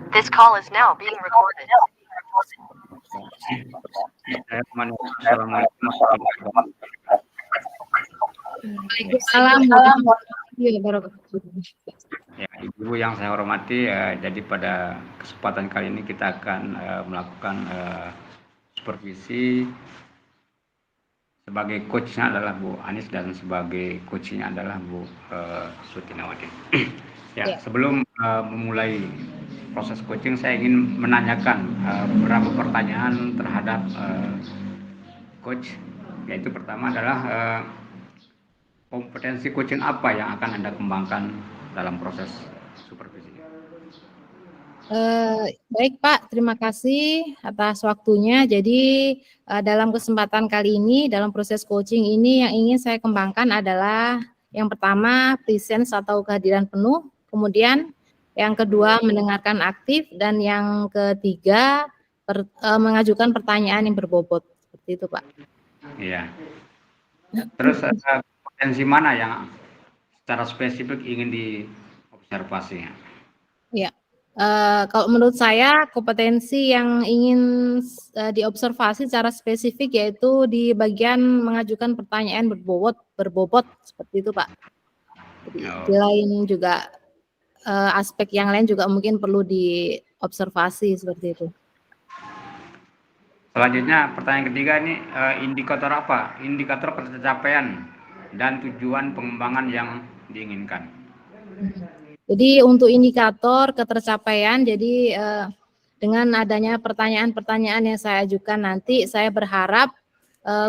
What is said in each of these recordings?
This call is now being recorded. Assalamualaikum warahmatullahi wabarakatuh. Waalaikumsalam warahmatullahi wabarakatuh. Ya, Ibu yang saya hormati, jadi pada kesempatan kali ini kita akan melakukan supervisi. Sebagai coachnya adalah Bu Anis dan sebagai coachnya adalah Bu Sutinawati. Ya, sebelum memulai proses coaching, saya ingin menanyakan beberapa pertanyaan terhadap coach. Yaitu pertama adalah kompetensi coaching apa yang akan Anda kembangkan dalam proses supervisi? Baik Pak, terima kasih atas waktunya. Jadi dalam kesempatan kali ini, dalam proses coaching ini yang ingin saya kembangkan adalah yang pertama presence atau kehadiran penuh, kemudian yang kedua mendengarkan aktif, dan yang ketiga mengajukan pertanyaan yang berbobot. Seperti itu Pak. Iya. Terus kompetensi mana yang secara spesifik ingin diobservasi? Ya. Kalau menurut saya kompetensi yang ingin diobservasi secara spesifik yaitu di bagian mengajukan pertanyaan berbobot seperti itu Pak. Jadi di lain juga aspek yang lain juga mungkin perlu diobservasi seperti itu. Selanjutnya pertanyaan ketiga ini indikator apa? Indikator pencapaian dan tujuan pengembangan yang diinginkan. Jadi untuk indikator ketercapaian, jadi dengan adanya pertanyaan-pertanyaan yang saya ajukan nanti, saya berharap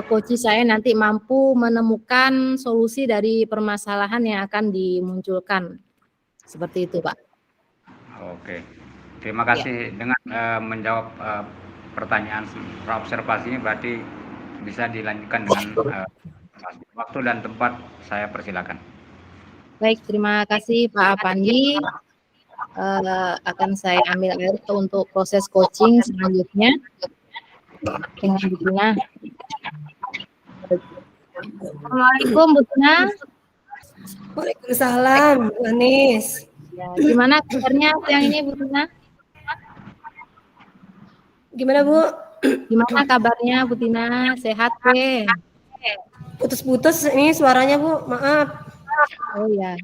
coach saya nanti mampu menemukan solusi dari permasalahan yang akan dimunculkan. Seperti itu, Pak. Oke, terima kasih. Dengan menjawab pertanyaan observasinya berarti bisa dilanjutkan dengan waktu dan tempat saya persilakan. Baik, terima kasih Pak Apandi. Akan saya ambil alih untuk proses coaching selanjutnya dengan Bu Tina. Assalamualaikum Bu Tina. Waalaikumsalam Bu Anis. Ya, gimana kabarnya siang ini Bu Tina? Gimana Bu? Gimana kabarnya Bu Tina? Sehat ke? Putus-putus ini suaranya Bu, maaf. Oh ya,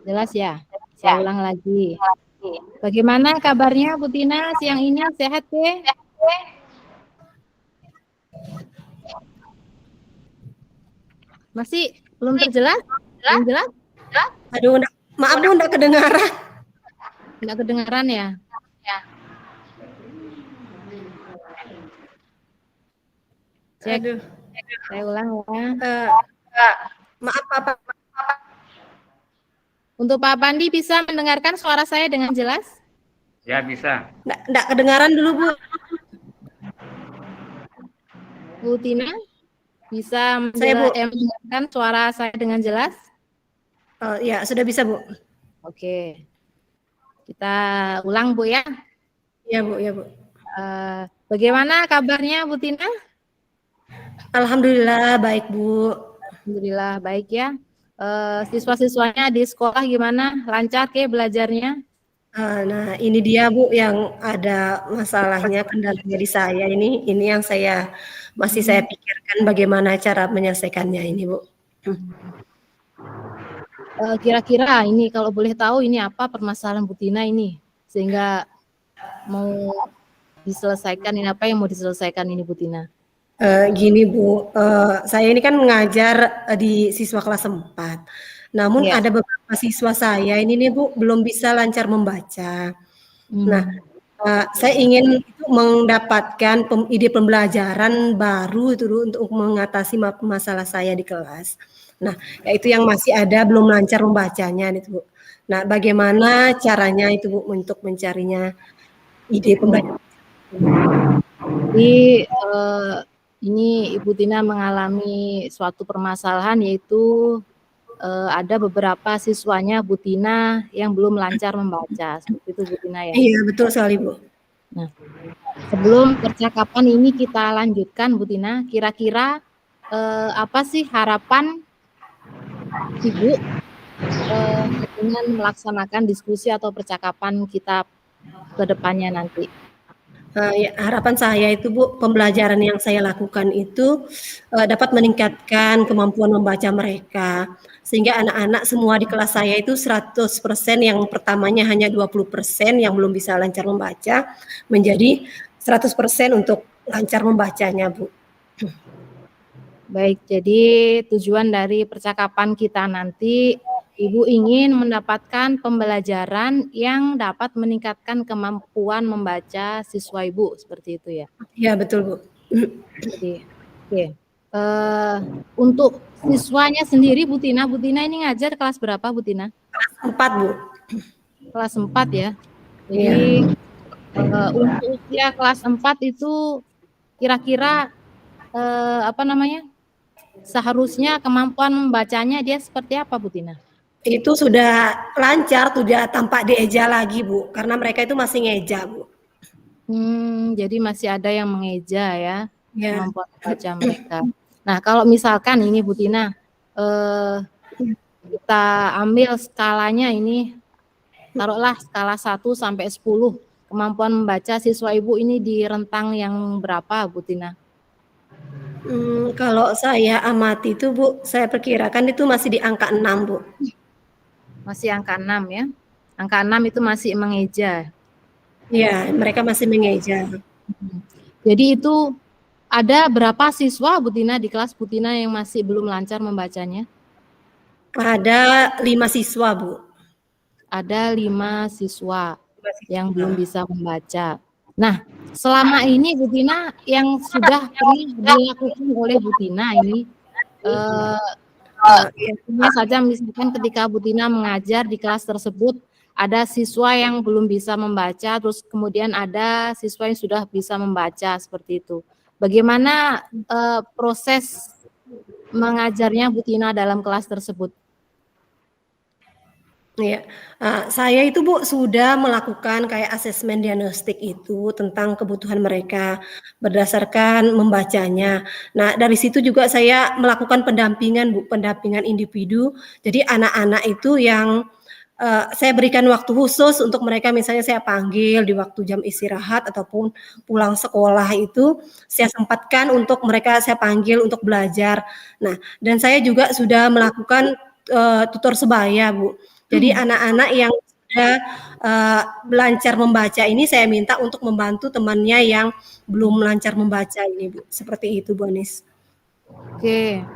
jelas ya. Saya ulang lagi. Bagaimana kabarnya Bu Tina siang ini? Sehat ke? Masih belum terjelas? Belum jelas? Aduh, maaf Bu, enggak kedengaran. Enggak kedengaran ya? Cek. Aduh. Saya ulang ya. Maaf Pak. Untuk Pak Pandi bisa mendengarkan suara saya dengan jelas? Ya, bisa. Enggak kedengaran dulu Bu. Bu Tina bisa mendengarkan suara saya dengan jelas? Ya, sudah bisa Bu. Oke. Kita ulang Bu ya. Ya Bu, ya Bu. Bagaimana kabarnya Bu Tina? Alhamdulillah baik Bu. Alhamdulillah baik ya. Siswa-siswanya di sekolah gimana? Lancar ke belajarnya? Nah ini dia Bu yang ada masalahnya, kendalanya di saya ini yang saya masih saya pikirkan bagaimana cara menyelesaikannya ini Bu. Kira-kira ini kalau boleh tahu ini apa permasalahan Bu Tina ini sehingga mau diselesaikan, ini apa yang mau diselesaikan ini Bu Tina? Gini Bu, saya ini kan mengajar di siswa kelas 4. Namun ada beberapa siswa saya ini nih Bu belum bisa lancar membaca. Nah, saya ingin itu mendapatkan ide pembelajaran baru itu untuk mengatasi masalah saya di kelas. Nah, yaitu yang masih ada belum lancar membacanya itu Bu. Nah, bagaimana caranya itu Bu untuk mencarinya ide pembelajaran? Jadi ini Ibu Tina mengalami suatu permasalahan yaitu ada beberapa siswanya Bu Tina yang belum lancar membaca. Seperti itu Bu Tina ya? Iya, betul sekali Bu. Nah, sebelum percakapan ini kita lanjutkan Bu Tina, kira-kira apa sih harapan Ibu dengan melaksanakan diskusi atau percakapan kita ke depannya nanti? Ya, harapan saya itu Bu, pembelajaran yang saya lakukan itu dapat meningkatkan kemampuan membaca mereka. Sehingga anak-anak semua di kelas saya itu 100%, yang pertamanya hanya 20% yang belum bisa lancar membaca, menjadi 100% untuk lancar membacanya, Bu. Baik, jadi tujuan dari percakapan kita nanti, Ibu ingin mendapatkan pembelajaran yang dapat meningkatkan kemampuan membaca siswa Ibu, seperti itu ya? Ya, betul, Bu. Jadi, oke. Untuk siswanya sendiri, Bu Tina ini ngajar kelas berapa, Bu Tina? Kelas 4, Bu. Kelas 4 ya. Jadi untuk usia kelas 4 itu kira-kira seharusnya kemampuan membacanya dia seperti apa, Bu Tina? Itu sudah lancar, sudah tampak dieja lagi, Bu, karena mereka itu masih ngeja, Bu. Jadi masih ada yang mengeja ya, kemampuan membaca mereka. Nah, kalau misalkan ini Bu Tina, kita ambil skalanya ini, taruhlah skala 1 sampai 10, kemampuan membaca siswa Ibu ini di rentang yang berapa, Bu Tina? Kalau saya amati itu, Bu, saya perkirakan itu masih di angka 6, Bu. Masih angka 6 ya? Angka 6 itu masih mengeja. Iya, mereka masih mengeja. Jadi itu ada berapa siswa, Bu Tina, di kelas Bu Tina yang masih belum lancar membacanya? Ada 5 siswa, Bu. Ada 5 siswa yang belum bisa membaca. Nah, selama ini Bu Tina yang sudah pernah dilakukan oleh Bu Tina ini, contohnya saja misalkan ketika Bu Tina mengajar di kelas tersebut, ada siswa yang belum bisa membaca, terus kemudian ada siswa yang sudah bisa membaca, seperti itu. Bagaimana proses mengajarnya Bu Tina dalam kelas tersebut? Iya, saya itu Bu sudah melakukan kayak asesmen diagnostik itu tentang kebutuhan mereka berdasarkan membacanya. Nah, dari situ juga saya melakukan pendampingan, Bu, pendampingan individu. Jadi anak-anak itu yang saya berikan waktu khusus untuk mereka, misalnya saya panggil di waktu jam istirahat ataupun pulang sekolah itu saya sempatkan untuk mereka, saya panggil untuk belajar. Nah, dan saya juga sudah melakukan tutor sebaya, Bu. Jadi anak-anak yang sudah lancar membaca ini saya minta untuk membantu temannya yang belum lancar membaca ini, Bu. Seperti itu, Bu Anis. Oke.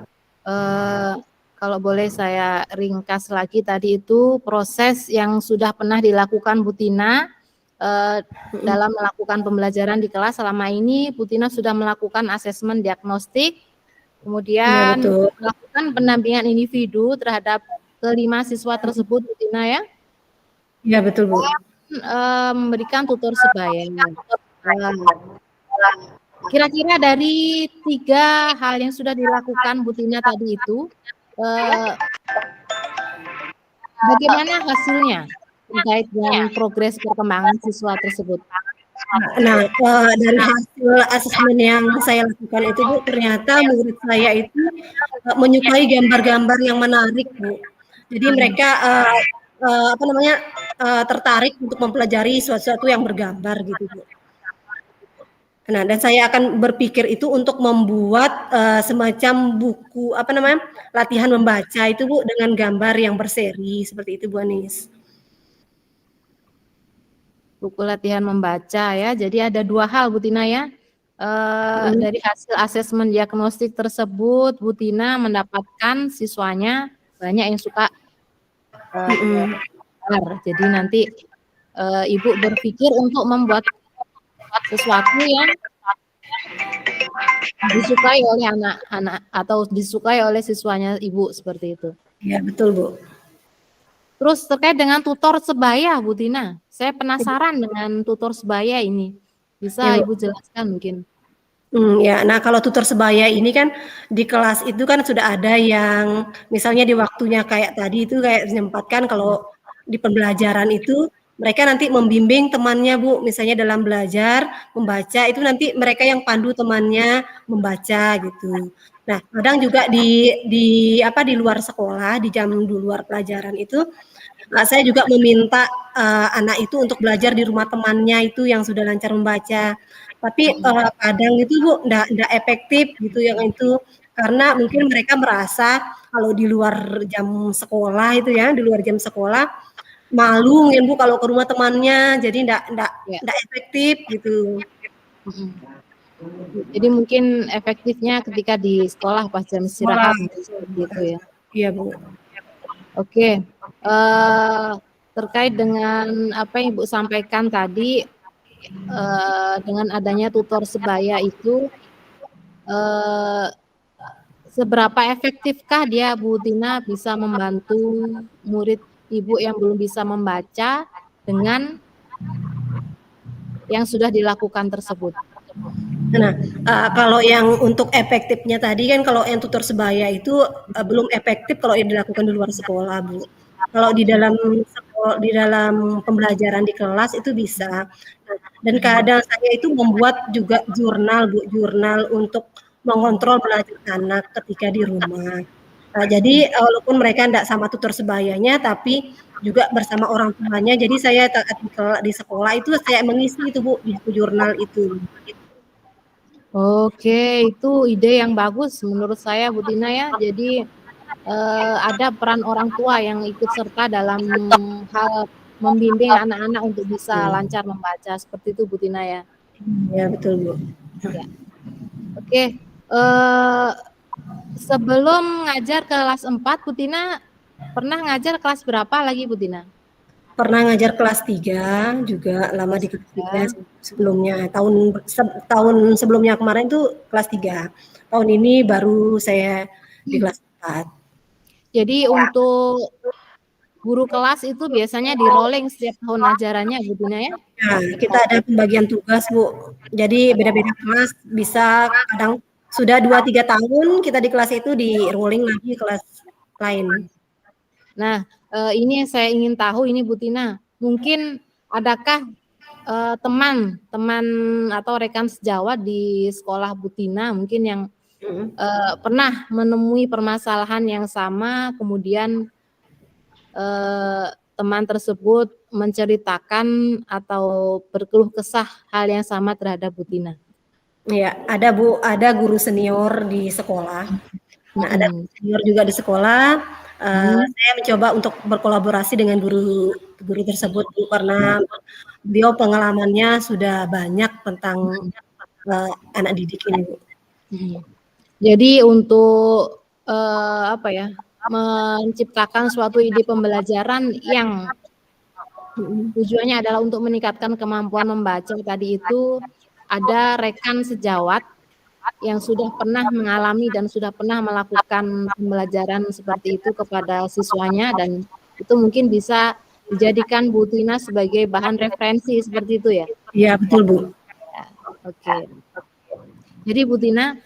Kalau boleh saya ringkas lagi, tadi itu proses yang sudah pernah dilakukan Bu Tina dalam melakukan pembelajaran di kelas. Selama ini Bu Tina sudah melakukan asesmen diagnostik, kemudian melakukan pendampingan individu terhadap kelima siswa tersebut, Bu Tina ya? Iya, betul, Bu. Memberikan tutor sebaya. Kira-kira dari 3 hal yang sudah dilakukan Bu Tina tadi itu, bagaimana hasilnya terkait dengan progres perkembangan siswa tersebut? Nah, dari hasil asesmen yang saya lakukan itu, Bu, ternyata murid saya itu menyukai gambar-gambar yang menarik, Bu. Jadi mereka tertarik untuk mempelajari sesuatu yang bergambar gitu, Bu. Nah, dan saya akan berpikir itu untuk membuat semacam buku latihan membaca itu, Bu, dengan gambar yang berseri seperti itu, Bu Anis. Buku latihan membaca ya. Jadi ada 2 hal, Bu Tina ya. Dari hasil asesmen diagnostik tersebut, Bu Tina mendapatkan siswanya banyak yang suka jadi nanti Ibu berpikir untuk membuat sesuatu yang disukai oleh anak-anak atau disukai oleh siswanya Ibu, seperti itu. Ya, betul, Bu. Terus terkait dengan tutor sebaya, Bu Tina, saya penasaran dengan tutor sebaya ini. Bisa Ibu jelaskan mungkin? Ya, nah kalau tutor sebaya ini kan di kelas itu kan sudah ada yang misalnya di waktunya kayak tadi itu kayak menyempatkan kalau di pembelajaran itu mereka nanti membimbing temannya, Bu, misalnya dalam belajar membaca itu nanti mereka yang pandu temannya membaca gitu. Nah, kadang juga di luar sekolah, di jam di luar pelajaran itu Saya juga meminta anak itu untuk belajar di rumah temannya itu yang sudah lancar membaca. Tapi kadang itu Bu nggak efektif gitu yang itu, karena mungkin mereka merasa kalau di luar jam sekolah itu ya, di luar jam sekolah malu mungkin Bu kalau ke rumah temannya, jadi Ya. nggak efektif gitu. Jadi mungkin efektifnya ketika di sekolah pas jam istirahat seperti itu ya. Iya Bu. Oke, terkait dengan apa yang Ibu sampaikan tadi, dengan adanya tutor sebaya itu, seberapa efektifkah dia Bu Tina bisa membantu murid Ibu yang belum bisa membaca dengan yang sudah dilakukan tersebut? Nah, kalau yang untuk efektifnya tadi kan kalau yang tutor sebaya itu belum efektif kalau yang dilakukan di luar sekolah, Bu. Kalau di dalam pembelajaran di kelas itu bisa. Nah, dan kadang saya itu membuat juga jurnal, Bu, jurnal untuk mengontrol belajar anak ketika di rumah. Nah, jadi walaupun mereka enggak sama tutor sebayanya, tapi juga bersama orang tuanya. Jadi saya di sekolah itu saya mengisi itu, Bu, di jurnal itu. Oke, itu ide yang bagus menurut saya Bu Tina ya. Jadi ada peran orang tua yang ikut serta dalam hal membimbing anak-anak untuk bisa lancar membaca seperti itu Bu Tina ya. Ya betul Bu. Ya. Oke, sebelum ngajar kelas 4 Bu Tina pernah ngajar kelas berapa lagi Bu Tina? Pernah ngajar kelas 3 juga, lama di kelas 3 sebelumnya. Tahun sebelumnya kemarin tuh kelas 3. Tahun ini baru saya di kelas 4. Jadi untuk guru kelas itu biasanya di-rolling setiap tahun ajarannya Bu Tina ya? Nah, kita ada pembagian tugas Bu. Jadi beda-beda kelas, bisa kadang sudah 2-3 tahun kita di kelas itu di-rolling lagi kelas lain. Nah, ini yang saya ingin tahu ini Bu Tina, mungkin adakah teman-teman atau rekan sejawat di sekolah Bu Tina mungkin yang pernah menemui permasalahan yang sama, kemudian teman tersebut menceritakan atau berkeluh kesah hal yang sama terhadap Bu Tina? Iya, ada Bu, ada guru senior di sekolah. Nah, ada guru senior juga di sekolah. Saya mencoba untuk berkolaborasi dengan guru tersebut Bu, karena beliau pengalamannya sudah banyak tentang anak didik ini Bu. Jadi untuk apa ya, menciptakan suatu ide pembelajaran yang tujuannya adalah untuk meningkatkan kemampuan membaca tadi itu, ada rekan sejawat yang sudah pernah mengalami dan sudah pernah melakukan pembelajaran seperti itu kepada siswanya, dan itu mungkin bisa dijadikan Bu Tina sebagai bahan referensi seperti itu ya? Iya betul Bu. Ya, oke. Jadi Bu Tina,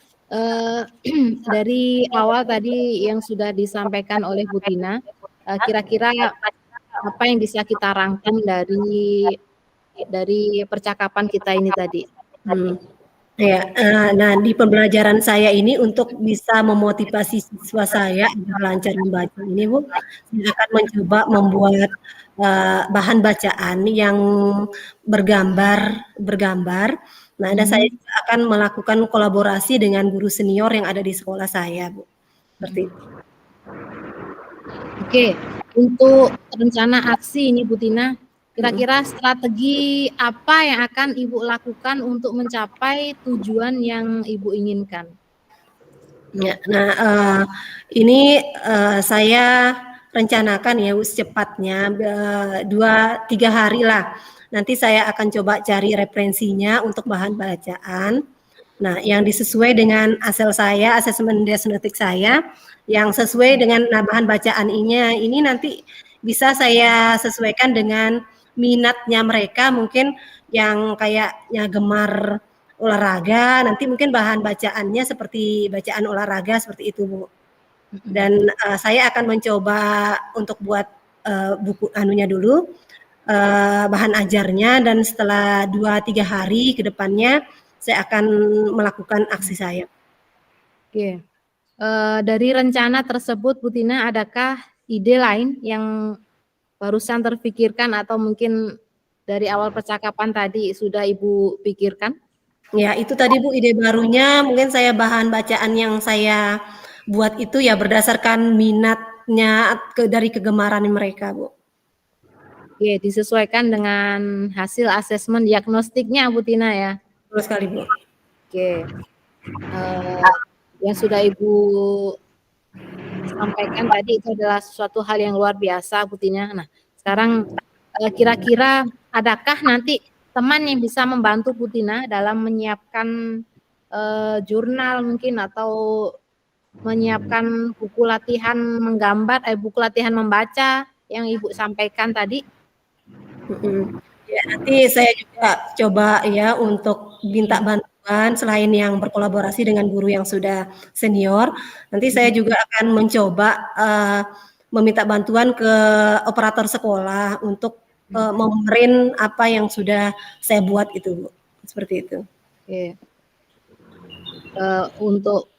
dari awal tadi yang sudah disampaikan oleh Bu Tina, kira-kira apa yang bisa kita rangkum dari percakapan kita ini tadi? Ya, nah di pembelajaran saya ini untuk bisa memotivasi siswa saya agar lancar membaca ini Bu, saya akan mencoba membuat bahan bacaan yang bergambar. Nah, dan saya juga akan melakukan kolaborasi dengan guru senior yang ada di sekolah saya Bu, seperti itu. Oke, untuk rencana aksi ini Bu Tina, kira-kira strategi apa yang akan Ibu lakukan untuk mencapai tujuan yang Ibu inginkan? Ya, nah ini saya rencanakan ya secepatnya 2-3 hari lah. Nanti saya akan coba cari referensinya untuk bahan bacaan. Nah, yang disesuai dengan asesmen desnotik saya, yang sesuai dengan bahan bacaan ini nanti bisa saya sesuaikan dengan minatnya mereka, mungkin yang kayaknya gemar olahraga, nanti mungkin bahan bacaannya seperti bacaan olahraga seperti itu Bu. Dan saya akan mencoba untuk buat buku anunya dulu, bahan ajarnya, dan setelah 2-3 hari ke depannya saya akan melakukan aksi saya. Oke, dari rencana tersebut Bu Tina, adakah ide lain yang barusan terfikirkan atau mungkin dari awal percakapan tadi sudah Ibu pikirkan? Ya, itu tadi Bu ide barunya, mungkin saya bahan bacaan yang saya buat itu ya berdasarkan minatnya dari kegemaran mereka, Bu. Oke, disesuaikan dengan hasil asesmen diagnostiknya Bu Tina ya. Betul sekali, Bu. Oke. Yang sudah Ibu sampaikan tadi itu adalah suatu hal yang luar biasa Bu Tina. Nah, sekarang kira-kira adakah nanti teman yang bisa membantu Bu Tina dalam menyiapkan jurnal mungkin atau menyiapkan buku latihan menggambar, buku latihan membaca yang Ibu sampaikan tadi? Ya, nanti saya juga coba ya untuk minta bantuan selain yang berkolaborasi dengan guru yang sudah senior, nanti saya juga akan mencoba meminta bantuan ke operator sekolah untuk memprint apa yang sudah saya buat itu, Bu. Seperti itu. Oke. Untuk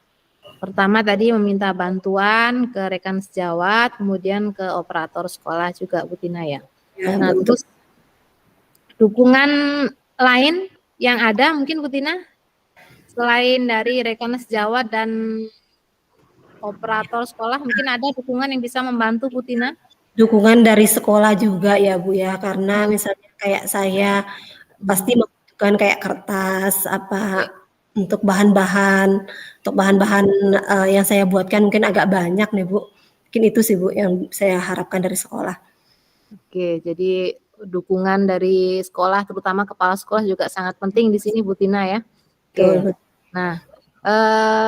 pertama tadi meminta bantuan ke rekan sejawat, kemudian ke operator sekolah juga Bu Tina ya. Ya, Nah, untuk terus dukungan lain yang ada mungkin Bu Tina selain dari rekan sejawat dan operator sekolah, mungkin ada dukungan yang bisa membantu Bu Tina? dukungan dari sekolah juga ya Bu ya, karena misalnya kayak saya pasti membutuhkan kayak kertas apa untuk bahan-bahan yang saya buatkan mungkin agak banyak nih Bu. Mungkin itu sih Bu yang saya harapkan dari sekolah. Oke, jadi dukungan dari sekolah, terutama kepala sekolah juga sangat penting di sini Bu Tina ya. Oke. Betul. Nah,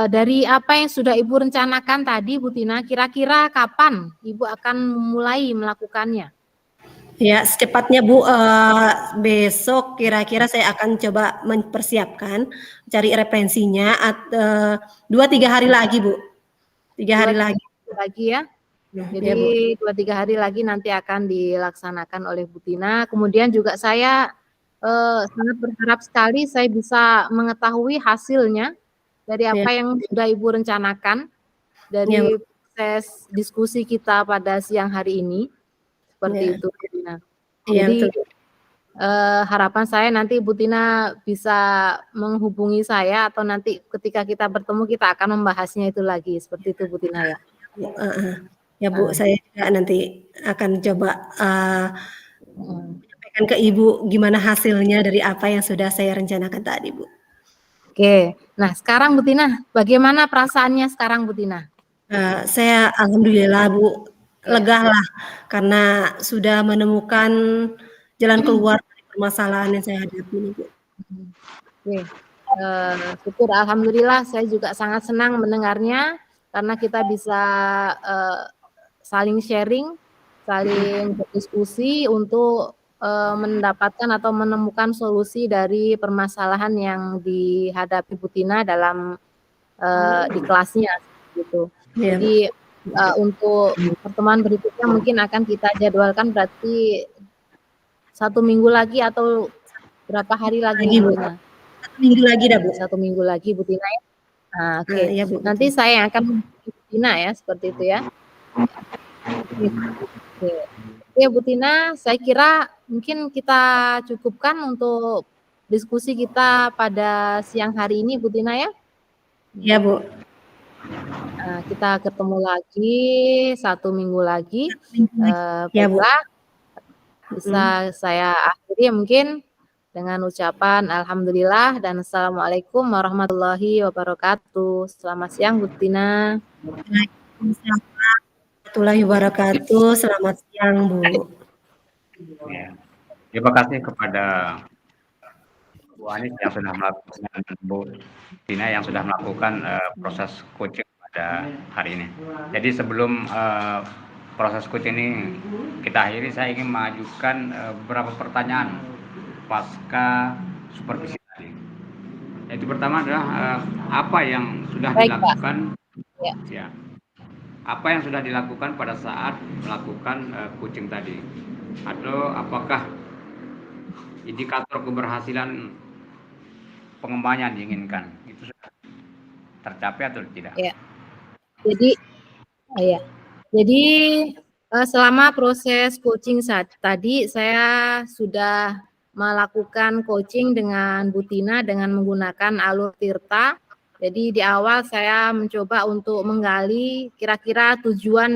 dari apa yang sudah Ibu rencanakan tadi Bu Tina, kira-kira kapan Ibu akan mulai melakukannya? Ya, secepatnya Bu, besok kira-kira saya akan coba mempersiapkan, cari referensinya 2-3 hari lagi Bu. 3 hari lagi. Lagi ya. Jadi Ya, Bu. 2-3 hari lagi nanti akan dilaksanakan oleh Bu Tina. Kemudian juga saya sangat berharap sekali saya bisa mengetahui hasilnya dari apa yang sudah Ibu rencanakan dari proses diskusi kita pada siang hari ini. Seperti itu Bu Tina. Iya, Jadi betul. harapan saya nanti Bu Tina bisa menghubungi saya atau nanti ketika kita bertemu kita akan membahasnya itu lagi. Seperti itu Bu Tina ya. Ya Bu, saya juga nanti akan coba menyampaikan ke Ibu gimana hasilnya dari apa yang sudah saya rencanakan tadi Bu. Oke, nah sekarang Bu Tina, bagaimana perasaannya sekarang Bu Tina? Saya alhamdulillah Bu, lega lah karena sudah menemukan jalan keluar dari permasalahan yang saya hadapi ini Bu. Oke, syukur alhamdulillah saya juga sangat senang mendengarnya karena kita bisa saling sharing, saling berdiskusi untuk mendapatkan atau menemukan solusi dari permasalahan yang dihadapi Bu Tina dalam di kelasnya gitu. Iya, Jadi untuk pertemuan berikutnya mungkin akan kita jadwalkan berarti 1 minggu lagi atau berapa hari lagi Bu Tina? 1 minggu lagi dah Bu. 1 minggu lagi Bu Tina ya. Nah, oke. Iya, Bu. Nanti saya yang akan menghubungi Bu Tina ya, seperti itu ya. Oke. Oke Bu Tina, saya kira mungkin kita cukupkan untuk diskusi kita pada siang hari ini Bu Tina ya. Iya Bu. Kita ketemu lagi 1 minggu lagi. Ya Bu. Baiklah, bisa saya akhiri mungkin dengan ucapan alhamdulillah dan assalamualaikum warahmatullahi wabarakatuh. Selamat siang Bu Tina. Waalaikumsalam warahmatullahi wabarakatuh. Selamat siang Bu. Ya. Terima kasih kepada Bu Anis yang sudah melakukan, Bu Tina yang sudah melakukan proses coaching pada hari ini. Jadi sebelum proses coaching ini kita akhiri, saya ingin mengajukan beberapa pertanyaan pasca supervisi tadi. Yaitu pertama adalah apa yang sudah dilakukan, ya, apa yang sudah dilakukan pada saat melakukan coaching tadi, atau apakah indikator keberhasilan pengembangan diinginkan itu sudah tercapai atau tidak? Ya. Jadi Selama proses coaching tadi saya sudah melakukan coaching dengan Bu Tina dengan menggunakan alur Tirta. Jadi di awal saya mencoba untuk menggali kira-kira tujuan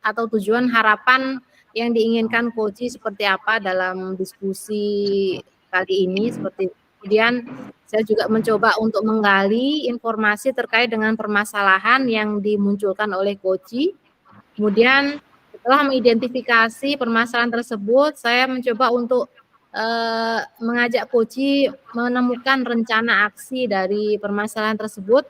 atau tujuan harapan yang diinginkan coaching seperti apa dalam diskusi kali ini. Kemudian saya juga mencoba untuk menggali informasi terkait dengan permasalahan yang dimunculkan oleh coaching. Kemudian setelah mengidentifikasi permasalahan tersebut, saya mencoba untuk mengajak coach menemukan rencana aksi dari permasalahan tersebut,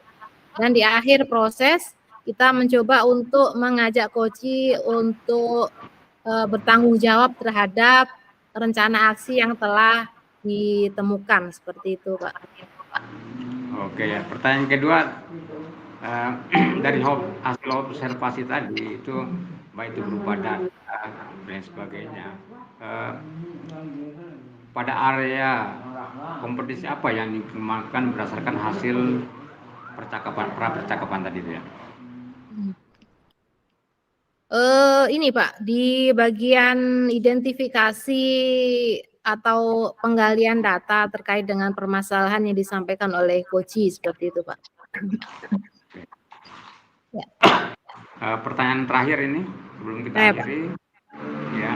dan di akhir proses kita mencoba untuk mengajak coach untuk bertanggung jawab terhadap rencana aksi yang telah ditemukan, seperti itu, Pak. Oke ya, pertanyaan kedua, dari hasil observasi tadi itu baik itu berupa data dan sebagainya, pada area kompetisi apa yang dikembangkan berdasarkan hasil percakapan tadi itu ya? Ini Pak, di bagian identifikasi atau penggalian data terkait dengan permasalahan yang disampaikan oleh coach seperti itu, Pak. Ya. Pertanyaan terakhir ini sebelum kita akhiri, ya.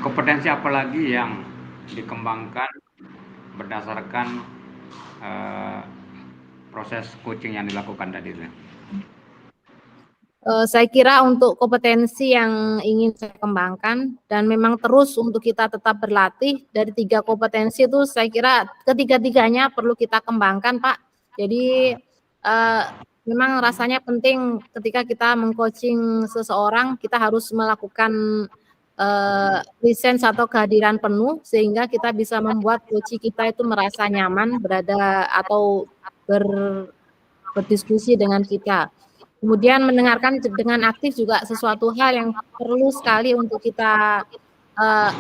Kompetensi apa lagi yang dikembangkan berdasarkan proses coaching yang dilakukan tadi? Saya kira untuk kompetensi yang ingin saya kembangkan dan memang terus untuk kita tetap berlatih, dari 3 kompetensi itu saya kira ketiga-tiganya perlu kita kembangkan, Pak. Jadi memang rasanya penting ketika kita mengcoaching seseorang, kita harus melakukan lisensi atau kehadiran penuh sehingga kita bisa membuat coach kita itu merasa nyaman berada atau berdiskusi dengan kita. Kemudian mendengarkan dengan aktif juga sesuatu hal yang perlu sekali untuk kita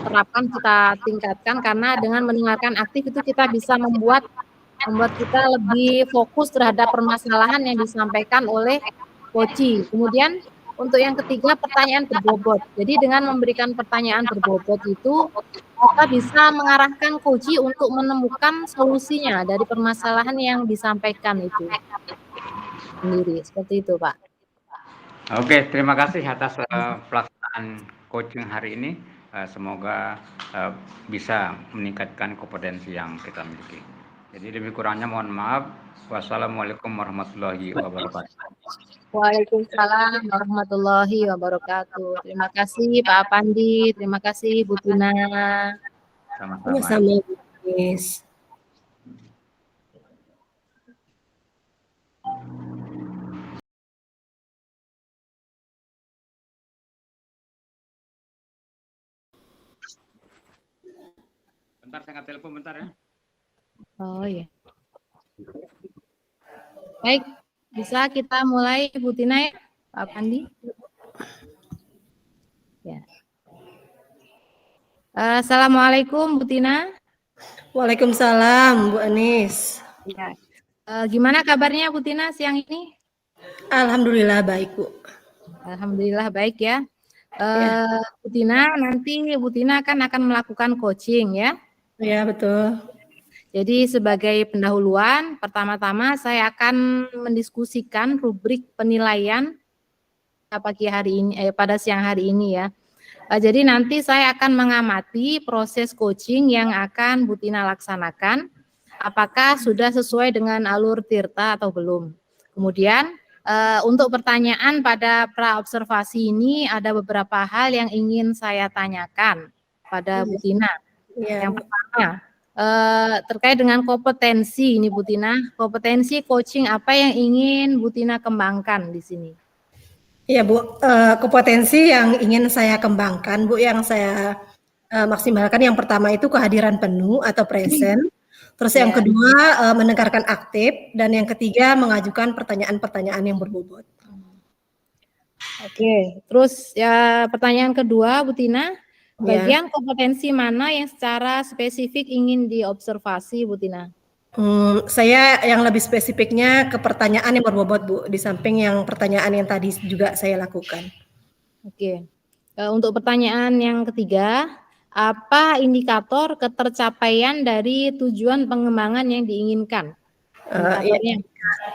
terapkan, kita tingkatkan, karena dengan mendengarkan aktif itu kita bisa membuat kita lebih fokus terhadap permasalahan yang disampaikan oleh coach. Kemudian untuk yang ketiga, pertanyaan berbobot. Jadi dengan memberikan pertanyaan berbobot itu kita bisa mengarahkan coach untuk menemukan solusinya dari permasalahan yang disampaikan itu sendiri, seperti itu, Pak. Oke, terima kasih atas pelaksanaan coaching hari ini. Semoga bisa meningkatkan kompetensi yang kita miliki. Jadi lebih kurangnya mohon maaf. Wassalamualaikum warahmatullahi wabarakatuh. Waalaikumsalam warahmatullahi wabarakatuh. Terima kasih Pak Pandi, terima kasih Bu Tina. Sama-sama. Yes. Bentar, saya telepon bentar ya. Oh iya. Baik, bisa kita mulai Bu Tina ya, Pak Pandi. Ya. Assalamualaikum Bu Tina. Waalaikumsalam Bu Anis. Ya. Gimana kabarnya Bu Tina siang ini? Alhamdulillah baik Bu. Alhamdulillah baik ya. Bu Tina, nanti Bu Tina akan melakukan coaching ya? Ya betul. Jadi sebagai pendahuluan, pertama-tama saya akan mendiskusikan rubrik penilaian pagi hari ini, pada siang hari ini ya. Jadi nanti saya akan mengamati proses coaching yang akan Bu Tina laksanakan, apakah sudah sesuai dengan alur Tirta atau belum. Kemudian untuk pertanyaan pada pra-observasi ini ada beberapa hal yang ingin saya tanyakan pada Bu Tina. Yang pertama, terkait dengan kompetensi ini Bu Tina, kompetensi coaching apa yang ingin Bu Tina kembangkan di sini? Ya Bu, kompetensi yang ingin saya kembangkan Bu, yang saya maksimalkan, yang pertama itu kehadiran penuh atau present, terus yang kedua mendengarkan aktif, dan yang ketiga mengajukan pertanyaan-pertanyaan yang berbobot. Oke, terus ya pertanyaan kedua Bu Tina, bagian kompetensi mana yang secara spesifik ingin diobservasi Bu Tina? Saya yang lebih spesifiknya ke pertanyaan yang berbobot, Bu, di samping yang pertanyaan yang tadi juga saya lakukan. Oke. Untuk pertanyaan yang ketiga, apa indikator ketercapaian dari tujuan pengembangan yang diinginkan? Indikatornya.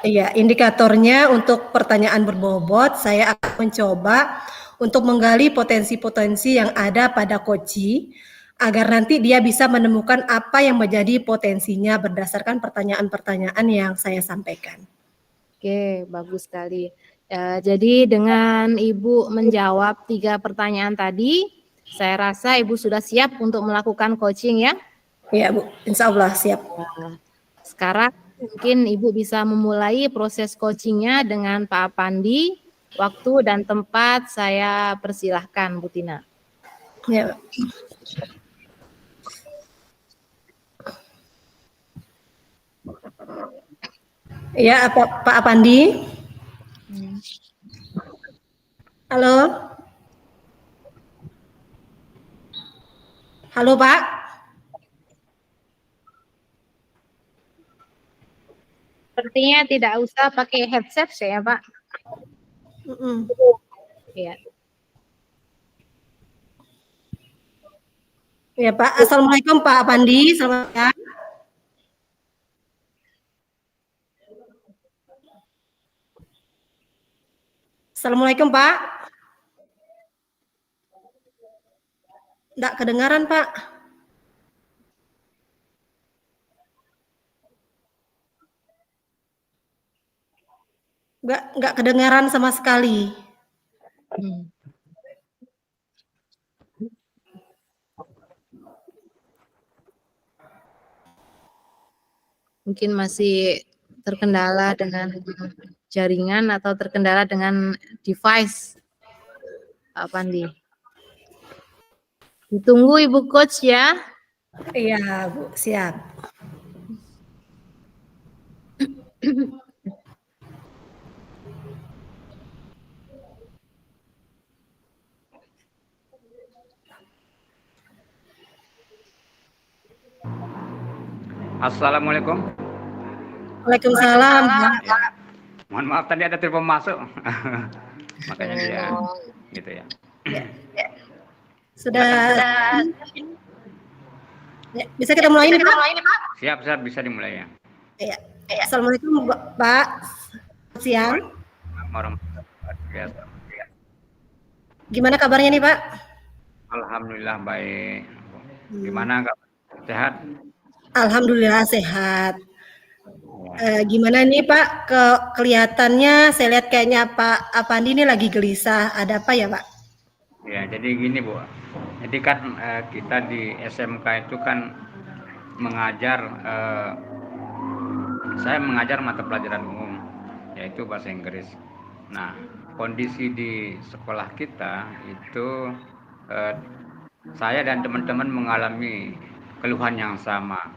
Iya, indikatornya untuk pertanyaan berbobot, saya akan mencoba untuk menggali potensi-potensi yang ada pada Koci, agar nanti dia bisa menemukan apa yang menjadi potensinya berdasarkan pertanyaan-pertanyaan yang saya sampaikan. Oke, bagus sekali. Jadi dengan Ibu menjawab 3 pertanyaan tadi, saya rasa Ibu sudah siap untuk melakukan coaching ya? Ya, Bu, insya Allah siap. Nah, sekarang mungkin Ibu bisa memulai proses coachingnya dengan Pak Apandi. Waktu dan tempat saya persilahkan, Bu Tina. Ya. Ya, Pak Apandi. Halo. Halo, Pak. Sepertinya tidak usah pakai headset ya, Pak. Ya. Ya, Pak. Assalamualaikum, Pak Apandi. Selamat siang. Assalamualaikum, Pak. Nggak kedengaran, Pak. Nggak kedengaran sama sekali. Mungkin masih terkendala dengan jaringan atau terkendala dengan device, Pak Pandi. Ditunggu Ibu Coach ya. Iya, Bu, siap. Assalamualaikum. Waalaikumsalam. Ya. Mohon maaf tadi ada telepon masuk. Makanya dia gitu ya. Sudah. Ya, bisa kita mulai ini, Pak? Siap, bisa dimulai ya. Iya. Assalamualaikum, Pak. Siang. Gimana kabarnya nih, Pak? Alhamdulillah baik. Gimana kabar? Sehat? Alhamdulillah sehat. Gimana nih Pak? Kelihatannya saya lihat kayaknya Pak Apandi ini lagi gelisah. Ada apa ya, Pak? Ya, jadi gini, Bu. Jadi kan kita di SMK itu kan mengajar, saya mengajar mata pelajaran umum, yaitu bahasa Inggris. Nah, kondisi di sekolah kita itu saya dan teman-teman mengalami keluhan yang sama,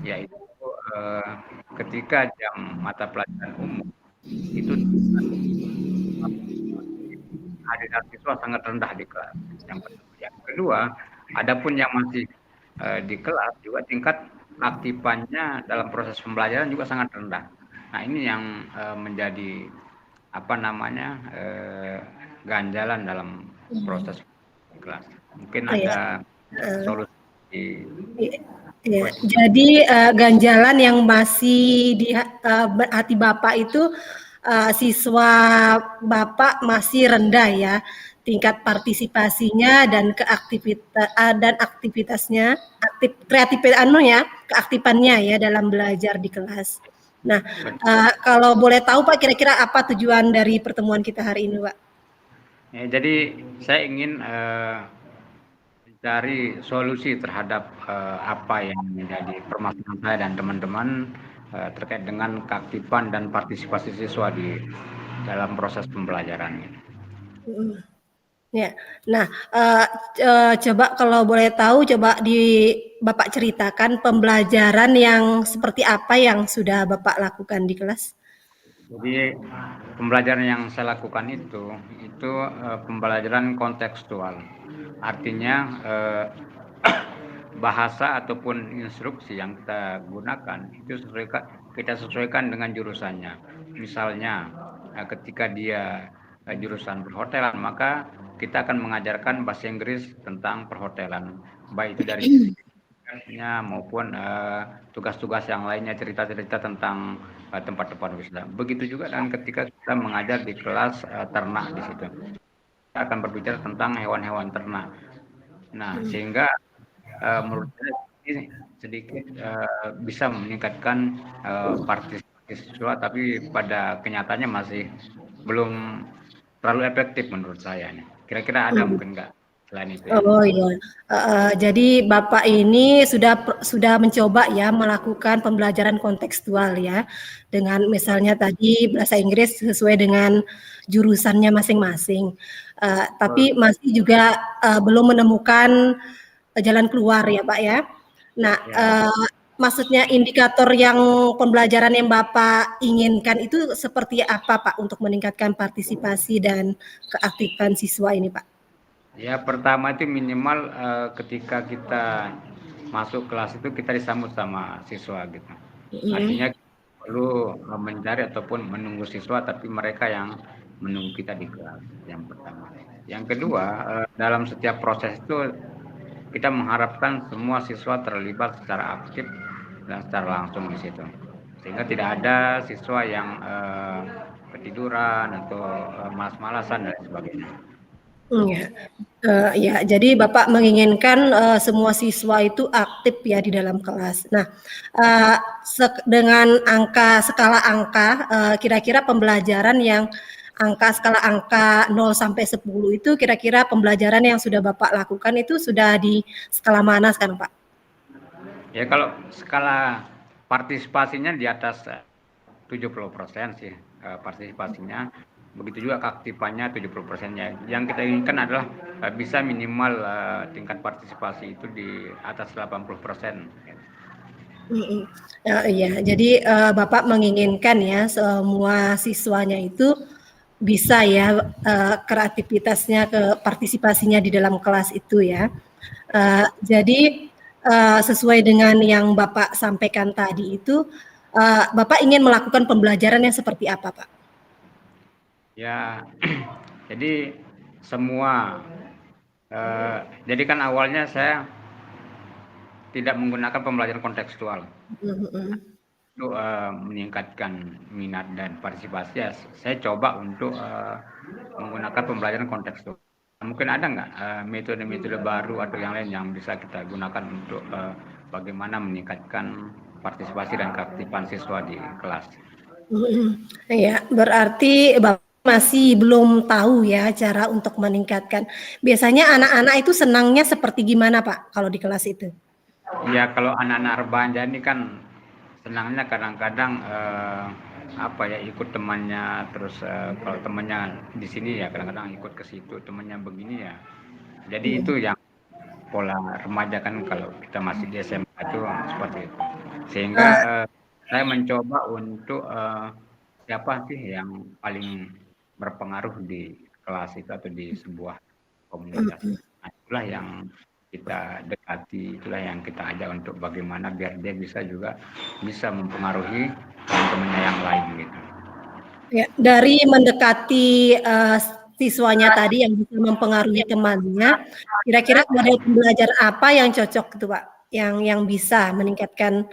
yaitu ketika jam mata pelajaran umum itu hadirat siswa sangat rendah di kelas. Yang kedua, adapun yang masih di kelas juga tingkat aktifannya dalam proses pembelajaran juga sangat rendah. Nah, ini yang menjadi ganjalan dalam proses kelas. Mungkin ada solusi. Ya, jadi ganjalan yang masih di hati Bapak itu siswa Bapak masih rendah ya, tingkat partisipasinya dan aktivitasnya, keaktifannya ya dalam belajar di kelas. Nah, kalau boleh tahu Pak, kira-kira apa tujuan dari pertemuan kita hari ini, Pak? Ya, jadi saya ingin mencari solusi terhadap apa yang menjadi permasalahan saya dan teman-teman terkait dengan keaktifan dan partisipasi siswa di dalam proses pembelajaran. Ya, nah coba kalau boleh tahu, coba Bapak ceritakan pembelajaran yang seperti apa yang sudah Bapak lakukan di kelas. Jadi pembelajaran yang saya lakukan itu pembelajaran kontekstual. Artinya bahasa ataupun instruksi yang kita gunakan itu kita sesuaikan dengan jurusannya. Misalnya ketika dia jurusan perhotelan, maka kita akan mengajarkan bahasa Inggris tentang perhotelan, baik itu dari sisi maupun tugas-tugas yang lainnya, cerita-cerita tentang tempat-tempat wisata. Begitu juga dengan ketika kita mengajar di kelas ternak di situ, kita akan berbicara tentang hewan-hewan ternak. Nah, sehingga menurut saya ini sedikit bisa meningkatkan partisipasi siswa, tapi pada kenyataannya masih belum terlalu efektif menurut saya. Kira-kira ada mungkin nggak selain itu? Oh iya, jadi Bapak ini sudah mencoba ya melakukan pembelajaran kontekstual ya, dengan misalnya tadi bahasa Inggris sesuai dengan jurusannya masing-masing, tapi masih juga belum menemukan jalan keluar ya Pak ya. Nah, maksudnya indikator yang pembelajaran yang Bapak inginkan itu seperti apa Pak untuk meningkatkan partisipasi dan keaktifan siswa ini Pak? Ya, pertama itu minimal ketika kita masuk kelas itu kita disambut sama siswa gitu. Artinya perlu mencari ataupun menunggu siswa, tapi mereka yang menunggu kita di kelas, yang pertama. Yang kedua, dalam setiap proses itu kita mengharapkan semua siswa terlibat secara aktif dan secara langsung di situ, sehingga tidak ada siswa yang ketiduran atau malas-malasan dan sebagainya. Ya, jadi Bapak menginginkan semua siswa itu aktif ya di dalam kelas. Nah, dengan skala angka, kira-kira pembelajaran yang skala angka 0 sampai 10 itu kira-kira pembelajaran yang sudah Bapak lakukan itu sudah di skala mana sekarang Pak? Ya, kalau skala partisipasinya di atas 70% sih partisipasinya. Begitu juga keaktifannya 70%-nya. Yang kita inginkan adalah bisa minimal tingkat partisipasi itu di atas 80%. Iya, jadi Bapak menginginkan ya semua siswanya itu bisa ya kreativitasnya, ke partisipasinya di dalam kelas itu ya. Jadi sesuai dengan yang Bapak sampaikan tadi itu, Bapak ingin melakukan pembelajaran yang seperti apa Pak? Ya, jadi semua, jadi kan awalnya saya tidak menggunakan pembelajaran kontekstual. Untuk meningkatkan minat dan partisipasi, ya, saya coba untuk menggunakan pembelajaran kontekstual. Mungkin ada nggak metode-metode baru atau yang lain yang bisa kita gunakan untuk bagaimana meningkatkan partisipasi dan keaktifan siswa di kelas? Ya, berarti Bapak masih belum tahu ya cara untuk meningkatkan. Biasanya anak-anak itu senangnya seperti gimana Pak kalau di kelas itu? Ya, kalau anak-anak remaja ini kan senangnya kadang-kadang ikut temannya, terus kalau temannya di sini ya kadang-kadang ikut ke situ, temannya begini ya. Jadi itu yang pola remaja kan, kalau kita masih di SMA itu seperti itu. Sehingga saya mencoba untuk siapa sih yang paling berpengaruh di kelas itu atau di sebuah komunitas. Nah, itulah yang kita dekati, itulah yang kita ajak untuk bagaimana biar dia bisa mempengaruhi teman-temannya yang lain gitu. Ya, dari mendekati siswanya tadi yang bisa mempengaruhi temannya, kira-kira model pembelajaran apa yang cocok gitu Pak, yang bisa meningkatkan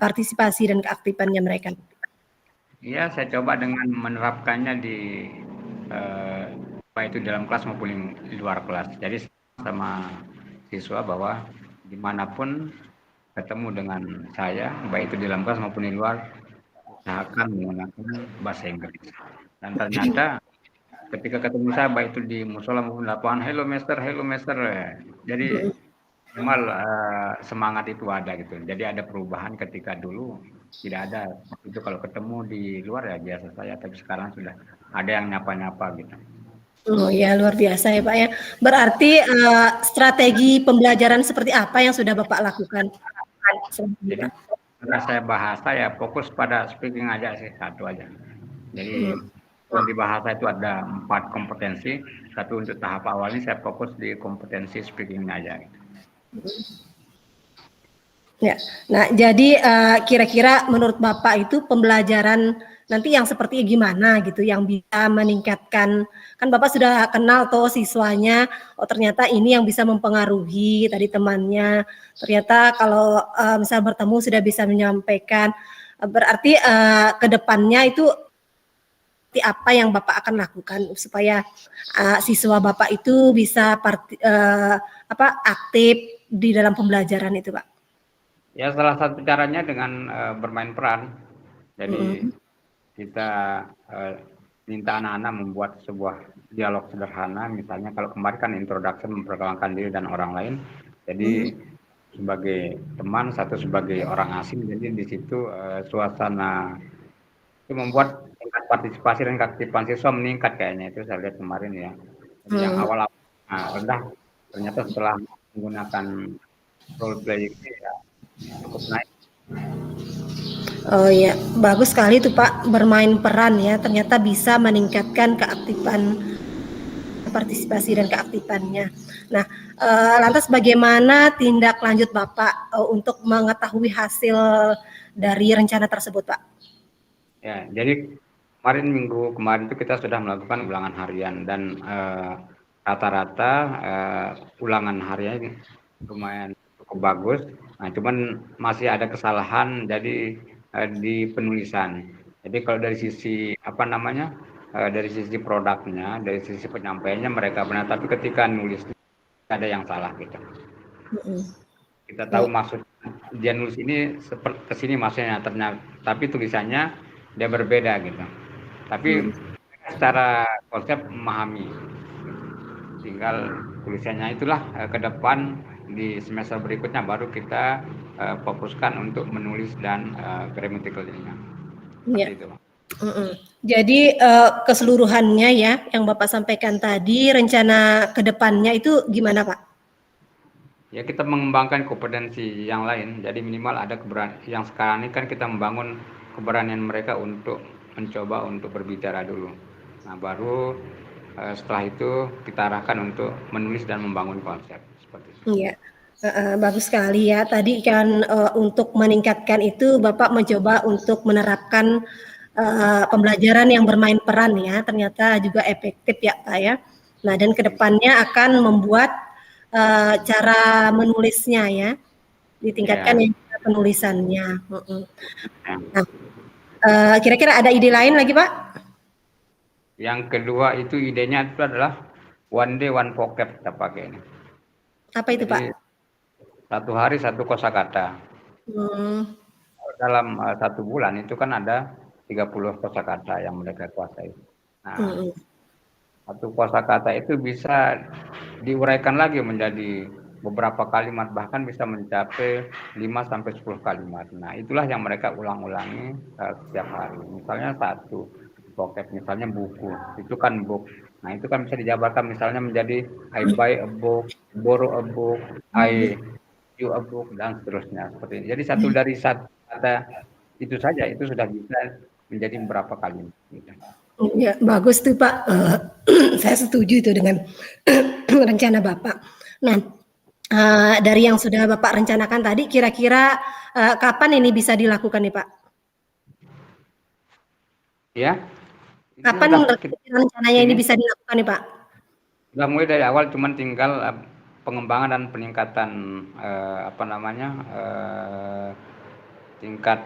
partisipasi dan keaktifannya mereka? Iya, saya coba dengan menerapkannya di baik itu dalam kelas maupun di luar kelas. Jadi sama siswa bahwa dimanapun ketemu dengan saya, baik itu di dalam kelas maupun di luar, usahakan menggunakan bahasa Inggris. Dan ternyata ketika ketemu saya, baik itu di musola maupun lapangan, hello master. Jadi minimal semangat itu ada gitu. Jadi ada perubahan ketika dulu tidak ada. Itu kalau ketemu di luar ya biasa saya, tapi sekarang sudah ada yang nyapa-nyapa gitu. Oh ya, luar biasa ya Pak ya. Berarti strategi pembelajaran seperti apa yang sudah Bapak lakukan? Jadi karena saya bahasa ya fokus pada speaking aja sih, satu aja. Jadi di bahasa itu ada 4 kompetensi, tapi untuk tahap awalnya saya fokus di kompetensi speaking aja. Ya. Nah, jadi kira-kira menurut Bapak itu pembelajaran nanti yang seperti gimana gitu yang bisa meningkatkan, kan Bapak sudah kenal tuh siswanya, oh ternyata ini yang bisa mempengaruhi tadi temannya. Ternyata kalau misal bertemu sudah bisa menyampaikan, berarti ke depannya itu apa yang Bapak akan lakukan supaya siswa Bapak itu bisa aktif di dalam pembelajaran itu, Pak? Ya, salah satu caranya dengan bermain peran. Jadi kita minta anak-anak membuat sebuah dialog sederhana, misalnya kalau kemarin kan introduction memperkenalkan diri dan orang lain. Jadi sebagai teman, satu sebagai orang asing, jadi di situ suasana itu membuat tingkat partisipasi dan keaktifan siswa meningkat kayaknya, itu saya lihat kemarin ya. Jadi yang awal-awal rendah, ternyata setelah menggunakan role playing ya cukup naik. Oh ya, bagus sekali tuh Pak, bermain peran ya, ternyata bisa meningkatkan keaktifan partisipasi dan keaktifannya. Nah, lantas bagaimana tindak lanjut Bapak untuk mengetahui hasil dari rencana tersebut, Pak? Ya, jadi minggu kemarin itu kita sudah melakukan ulangan harian dan rata-rata ulangan harian lumayan cukup bagus. Nah, cuman masih ada kesalahan jadi di penulisan. Jadi kalau dari sisi dari sisi produknya, dari sisi penyampaiannya mereka benar, tapi ketika nulis ada yang salah gitu. Kita tahu maksud dia nulis ini seperti kesini maksudnya, ternyata tapi tulisannya dia berbeda gitu. Tapi secara konsep memahami. Tinggal tulisannya itulah ke depan di semester berikutnya baru kita fokuskan untuk menulis dan grammaticalnya. Iya. Itu. Jadi keseluruhannya ya yang Bapak sampaikan tadi, rencana ke depannya itu gimana Pak? Ya, kita mengembangkan kompetensi yang lain. Jadi minimal ada keberanian. Yang sekarang ini kan kita membangun keberanian mereka untuk mencoba untuk berbicara dulu. Nah, baru setelah itu kita arahkan untuk menulis dan membangun konsep seperti itu. Iya. Bagus sekali ya. Tadi kan untuk meningkatkan itu Bapak mencoba untuk menerapkan pembelajaran yang bermain peran ya. Ternyata juga efektif ya Pak ya. Nah, dan kedepannya akan membuat cara menulisnya ya, ditingkatkan yang penulisannya. Nah, kira-kira ada ide lain lagi Pak? Yang kedua itu idenya itu adalah one day one vocab kita pakai ini. Apa itu Pak? Satu hari satu kosakata. Dalam 1 bulan itu kan ada 30 kosakata yang mereka kuasai. Nah, satu kosakata itu bisa diuraikan lagi menjadi beberapa kalimat, bahkan bisa mencapai 5 sampai 10 kalimat. Nah, itulah yang mereka ulang-ulangi setiap hari. Misalnya satu vocab, misalnya buku, itu kan book. Nah, itu kan bisa dijabarkan misalnya menjadi I buy a book, borrow a book, I you a book, dan seterusnya seperti ini. Jadi satu dari satu kata itu saja itu sudah bisa menjadi beberapa kalimat. Ya, bagus tuh Pak. Saya setuju itu dengan rencana Bapak. Nah, dari yang sudah Bapak rencanakan tadi, kira-kira kapan ini bisa dilakukan nih Pak? Ya. Kapan rencananya ini bisa dilakukan nih Pak? Sudah mulai dari awal, cuman tinggal pengembangan dan peningkatan tingkat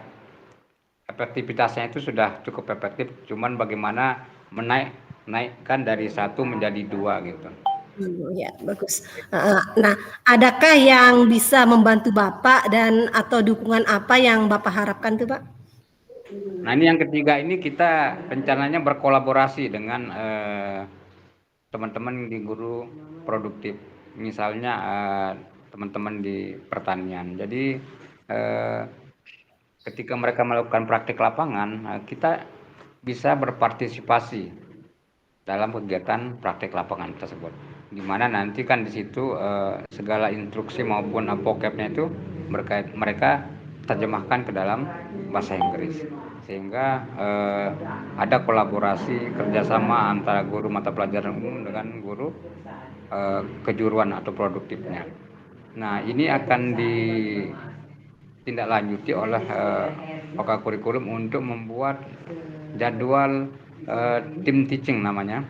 efektivitasnya itu sudah cukup efektif, cuman bagaimana menaikkan dari 1 menjadi 2 gitu. Ya, bagus. Nah, adakah yang bisa membantu Bapak dan atau dukungan apa yang Bapak harapkan tuh Pak? Nah, ini yang ketiga, ini kita rencananya berkolaborasi dengan teman-teman di guru produktif, misalnya teman-teman di pertanian. Jadi ketika mereka melakukan praktik lapangan, kita bisa berpartisipasi dalam kegiatan praktik lapangan tersebut, di mana nanti kan di situ segala instruksi maupun vocabnya itu mereka terjemahkan ke dalam bahasa Inggris, sehingga ada kolaborasi kerjasama antara guru mata pelajaran umum dengan guru kejuruan atau produktifnya. Nah, ini akan ditindaklanjuti oleh pakar kurikulum untuk membuat jadwal tim teaching namanya.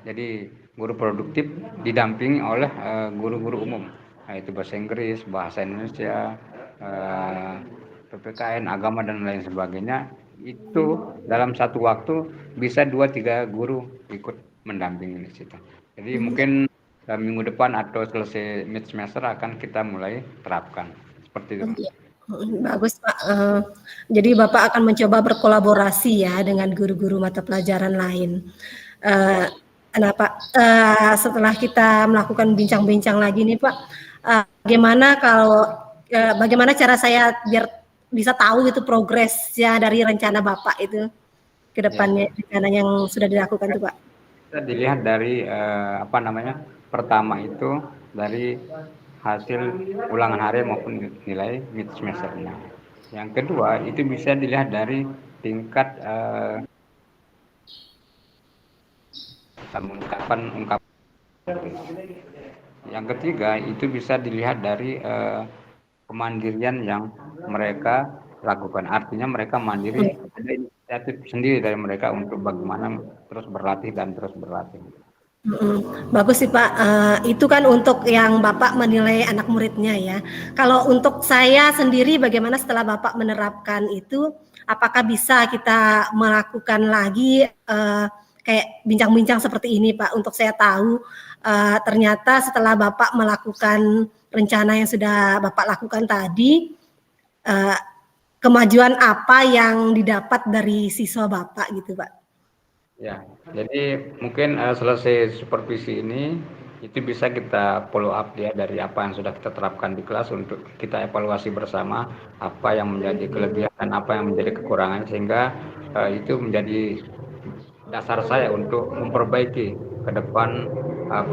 Jadi guru produktif didampingi oleh guru-guru umum, yaitu bahasa Inggris, bahasa Indonesia, PPKN, agama dan lain sebagainya. Itu dalam satu waktu bisa 2-3 guru ikut mendampingi di situ. Jadi mungkin minggu depan atau selesai mid semester akan kita mulai terapkan seperti itu. Bagus Pak. Jadi Bapak akan mencoba berkolaborasi ya dengan guru-guru mata pelajaran lain. Nah Pak, setelah kita melakukan bincang-bincang lagi nih Pak, bagaimana cara saya biar bisa tahu itu progresnya dari rencana Bapak itu ke depannya, rencana yang sudah dilakukan tuh Pak? Kita dilihat dari pertama itu dari hasil ulangan harian maupun nilai mid semesternya. Yang kedua itu bisa dilihat dari tingkat ungkapan. Yang ketiga itu bisa dilihat dari kemandirian yang mereka lakukan. Artinya mereka mandiri, ada inisiatif sendiri dari mereka untuk bagaimana terus berlatih dan terus berlatih. Bagus sih Pak, itu kan untuk yang Bapak menilai anak muridnya ya. Kalau untuk saya sendiri bagaimana setelah Bapak menerapkan itu, apakah bisa kita melakukan lagi kayak bincang-bincang seperti ini Pak, untuk saya tahu ternyata setelah Bapak melakukan rencana yang sudah Bapak lakukan tadi, kemajuan apa yang didapat dari siswa Bapak gitu Pak? Ya, jadi mungkin selesai supervisi ini itu bisa kita follow up ya dari apa yang sudah kita terapkan di kelas untuk kita evaluasi bersama apa yang menjadi kelebihan dan apa yang menjadi kekurangan, sehingga itu menjadi dasar saya untuk memperbaiki ke depan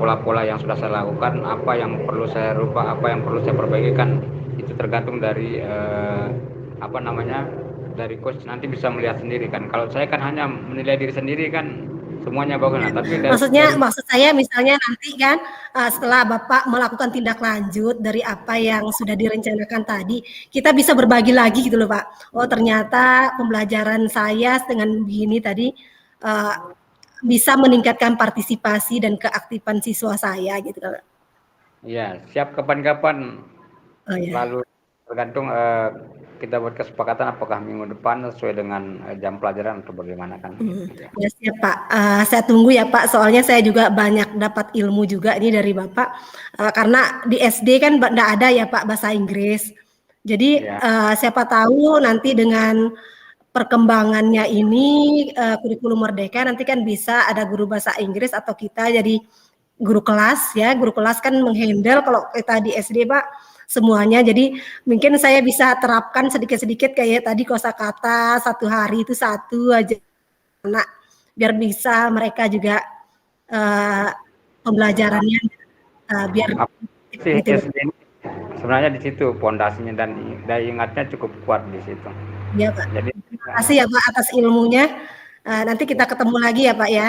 pola-pola yang sudah saya lakukan, apa yang perlu saya rubah, apa yang perlu saya perbaiki. Kan itu tergantung dari dari coach nanti bisa melihat sendiri kan. Kalau saya kan hanya menilai diri sendiri kan semuanya bagus. Nah, tapi maksud saya misalnya nanti kan setelah Bapak melakukan tindak lanjut dari apa yang sudah direncanakan tadi, kita bisa berbagi lagi gitu loh Pak. Oh ternyata pembelajaran saya dengan begini tadi bisa meningkatkan partisipasi dan keaktifan siswa saya gitu kan. Iya, siap kapan-kapan. Lalu tergantung kita buat kesepakatan apakah minggu depan sesuai dengan jam pelajaran atau bagaimana kan. Ya siap Pak, saya tunggu ya Pak, soalnya saya juga banyak dapat ilmu juga ini dari Bapak, karena di SD kan tidak ada ya Pak bahasa Inggris, jadi siapa tahu nanti dengan perkembangannya ini kurikulum Merdeka nanti kan bisa ada guru bahasa Inggris atau kita jadi guru kelas ya, guru kelas kan menghandle kalau kita di SD Pak semuanya, jadi mungkin saya bisa terapkan sedikit-sedikit kayak tadi kosakata 1 hari itu 1 aja anak biar bisa mereka juga pembelajarannya biar gitu. Sebenarnya di situ pondasinya dan daya ingatnya cukup kuat di situ. Iya Pak. Jadi terima kasih ya Pak atas ilmunya. Nanti kita ketemu lagi ya Pak ya.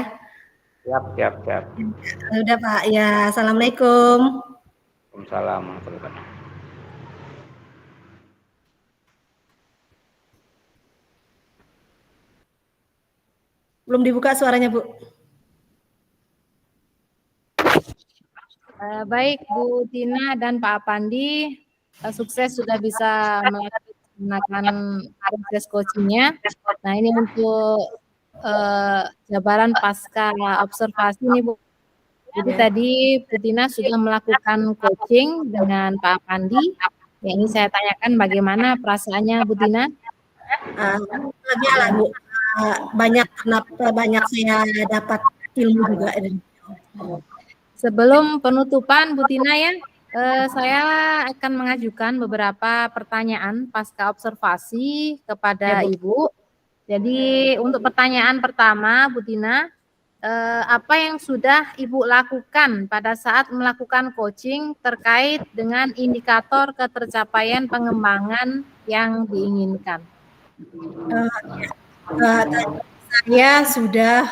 Siap. Udah Pak ya. Assalamualaikum. Waalaikumsalam. Belum dibuka suaranya Bu. Baik Bu Tina dan Pak Apandi, sukses sudah bisa melakukan proses coachingnya. Nah ini untuk jabaran pasca observasi nih Bu. Jadi tadi Bu Tina sudah melakukan coaching dengan Pak Apandi. Yang ini saya tanyakan bagaimana perasaannya Bu Tina? Bu. Banyak saya dapat ilmu juga. Sebelum penutupan Bu Tina ya, saya akan mengajukan beberapa pertanyaan pasca observasi kepada Ibu. Jadi untuk pertanyaan pertama Bu Tina, apa yang sudah Ibu lakukan pada saat melakukan coaching terkait dengan indikator ketercapaian pengembangan yang diinginkan? Saya sudah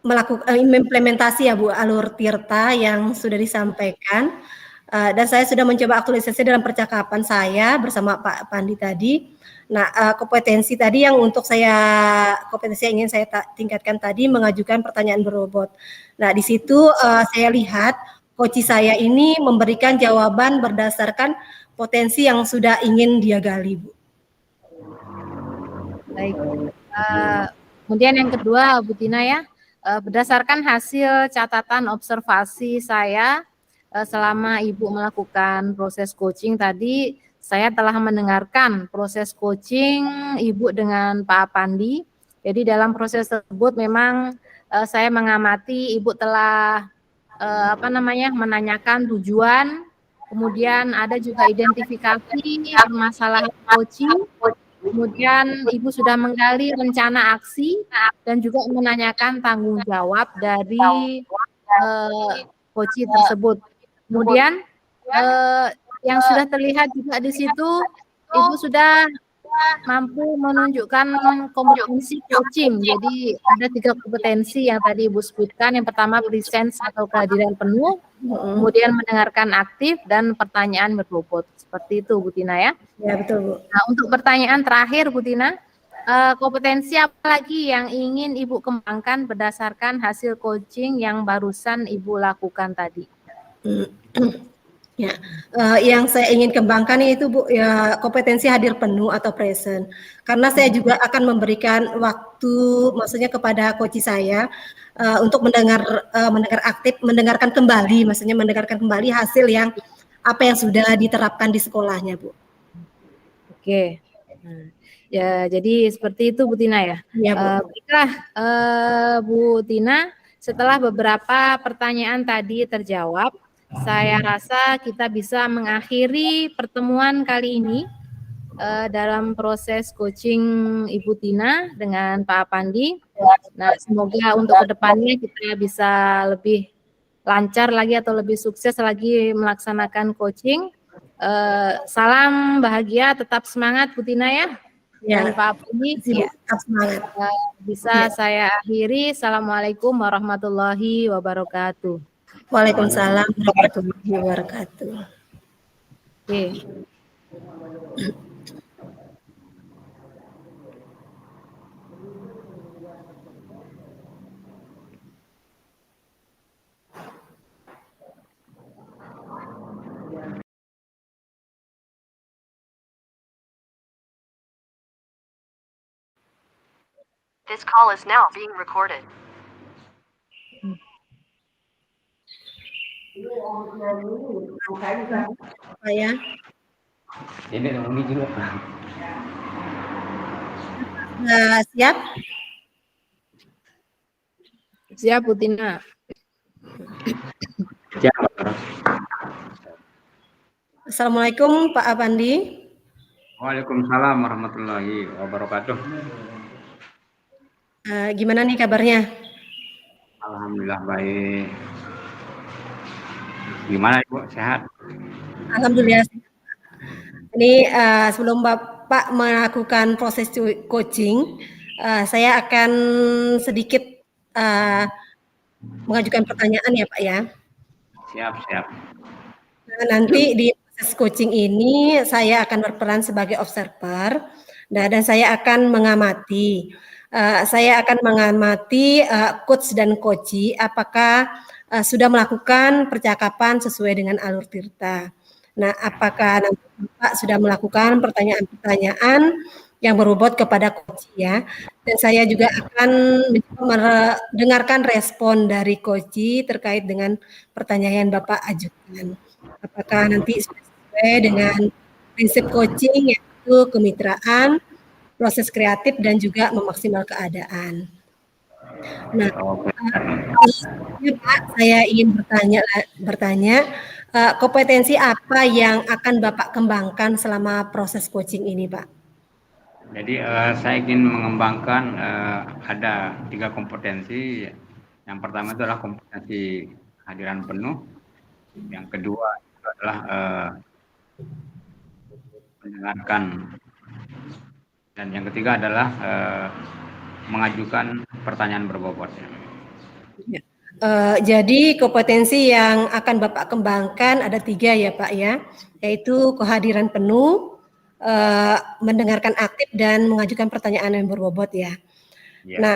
melakukan implementasi ya Bu alur tirta yang sudah disampaikan. Dan saya sudah mencoba aktualisasi dalam percakapan saya bersama Pak Pandi tadi. Nah, kompetensi tadi yang kompetensi yang ingin saya tingkatkan tadi mengajukan pertanyaan berbobot. Nah, di situ saya lihat coach saya ini memberikan jawaban berdasarkan potensi yang sudah ingin dia gali, Bu. Baik. Kemudian yang kedua, Bu Tina ya, berdasarkan hasil catatan observasi saya selama Ibu melakukan proses coaching tadi, saya telah mendengarkan proses coaching Ibu dengan Pak Pandi. Jadi dalam proses tersebut memang saya mengamati Ibu telah menanyakan tujuan, kemudian ada juga identifikasi permasalahan coaching, kemudian Ibu sudah menggali rencana aksi dan juga menanyakan tanggung jawab dari coaching tersebut. Kemudian yang sudah terlihat juga di situ, Ibu sudah mampu menunjukkan kompetensi coaching. Jadi ada 3 kompetensi yang tadi Ibu sebutkan. Yang pertama presence atau kehadiran penuh, kemudian mendengarkan aktif dan pertanyaan berbobot. Seperti itu, Bu Tina ya. Ya, betul, Bu. Nah, untuk pertanyaan terakhir, Bu Tina, kompetensi apa lagi yang ingin Ibu kembangkan berdasarkan hasil coaching yang barusan Ibu lakukan tadi? Ya, yang saya ingin kembangkan itu Bu, ya kompetensi hadir penuh atau present. Karena saya juga akan memberikan waktu, maksudnya kepada coach saya untuk mendengar aktif, mendengarkan kembali, maksudnya mendengarkan kembali hasil yang apa yang sudah diterapkan di sekolahnya, Bu. Oke. Ya, jadi seperti itu, Bu Tina ya. Ya, Bu. Baiklah, Bu Tina, setelah beberapa pertanyaan tadi terjawab, saya rasa kita bisa mengakhiri pertemuan kali ini dalam proses coaching Ibu Tina dengan Pak Pandi. Nah, semoga untuk kedepannya kita bisa lebih lancar lagi atau lebih sukses lagi melaksanakan coaching. Salam bahagia, tetap semangat Bu Tina ya. Dan Pak Pandi, tetap semangat. Bisa saya akhiri. Assalamualaikum warahmatullahi wabarakatuh. Waalaikumsalam warahmatullahi wabarakatuh. Oke. This call is now being recorded. Saya. Ini ini juga. Siap? Siap, Bu Tina. Siap. Assalamualaikum Pak Pandi. Waalaikumsalam warahmatullahi wabarakatuh. Gimana nih kabarnya? Alhamdulillah baik. Gimana Ibu, sehat? Alhamdulillah. Ini sebelum Bapak melakukan proses coaching, saya akan sedikit mengajukan pertanyaan ya Pak ya. Siap, siap. Nah, nanti di proses coaching ini saya akan berperan sebagai observer, dan saya akan mengamati. Saya akan mengamati coach dan coachee apakah sudah melakukan percakapan sesuai dengan alur Tirta. Nah, apakah nanti Bapak sudah melakukan pertanyaan-pertanyaan yang berbobot kepada coach ya. Dan saya juga akan mendengarkan respon dari coach terkait dengan pertanyaan yang Bapak ajukan. Apakah nanti sesuai dengan prinsip coaching yaitu kemitraan, proses kreatif dan juga memaksimal keadaan. Nah, Pak, saya ingin bertanya, kompetensi apa yang akan Bapak kembangkan selama proses coaching ini, Pak? Jadi saya ingin mengembangkan ada 3 kompetensi. Yang pertama itu adalah kompetensi kehadiran penuh. Yang kedua itu adalah mendengarkan. Dan yang ketiga adalah mengajukan pertanyaan berbobot. Ya. Jadi kompetensi yang akan Bapak kembangkan ada 3 ya Pak ya, yaitu kehadiran penuh, mendengarkan aktif dan mengajukan pertanyaan yang berbobot ya. Ya. Nah,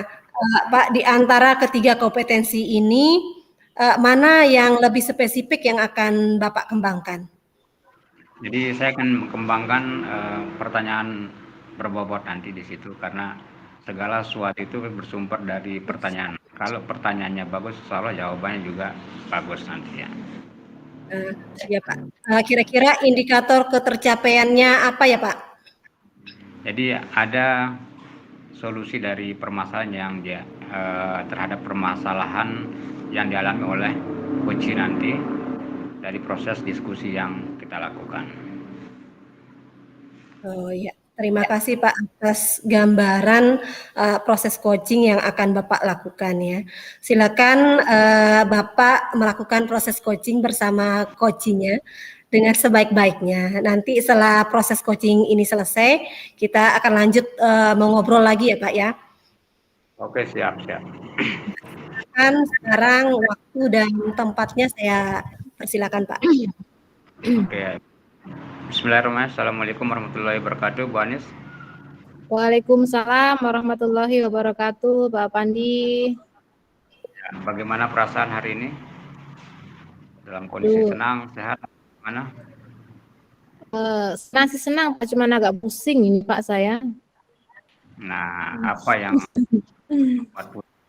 Pak, di antara ketiga kompetensi ini, mana yang lebih spesifik yang akan Bapak kembangkan? Jadi saya akan mengembangkan pertanyaan berbobot nanti di situ, karena segala sesuatu itu bersumber dari pertanyaan. Kalau pertanyaannya bagus, insya Allah jawabannya juga bagus nanti ya. Ya Pak. Kira-kira indikator ketercapaiannya apa ya Pak? Jadi ada solusi dari permasalahan yang terhadap permasalahan yang dialami oleh coach nanti dari proses diskusi yang kita lakukan. Oh ya, terima kasih Pak atas gambaran proses coaching yang akan Bapak lakukan ya. Silakan Bapak melakukan proses coaching bersama coachingnya dengan sebaik-baiknya. Nanti setelah proses coaching ini selesai, kita akan lanjut mengobrol lagi ya Pak ya. Oke, siap. Kan sekarang waktu dan tempatnya saya persilakan Pak. Oke. Bismillahirrahmanirrahim. Assalamualaikum warahmatullahi wabarakatuh, Bu Anis. Waalaikumsalam warahmatullahi wabarakatuh, Pak Pandi. Ya, bagaimana perasaan hari ini? Dalam kondisi senang, sehat, mana? Senang sih senang, Pak, cuman agak pusing ini Pak saya. Nah, apa yang membuat pusing?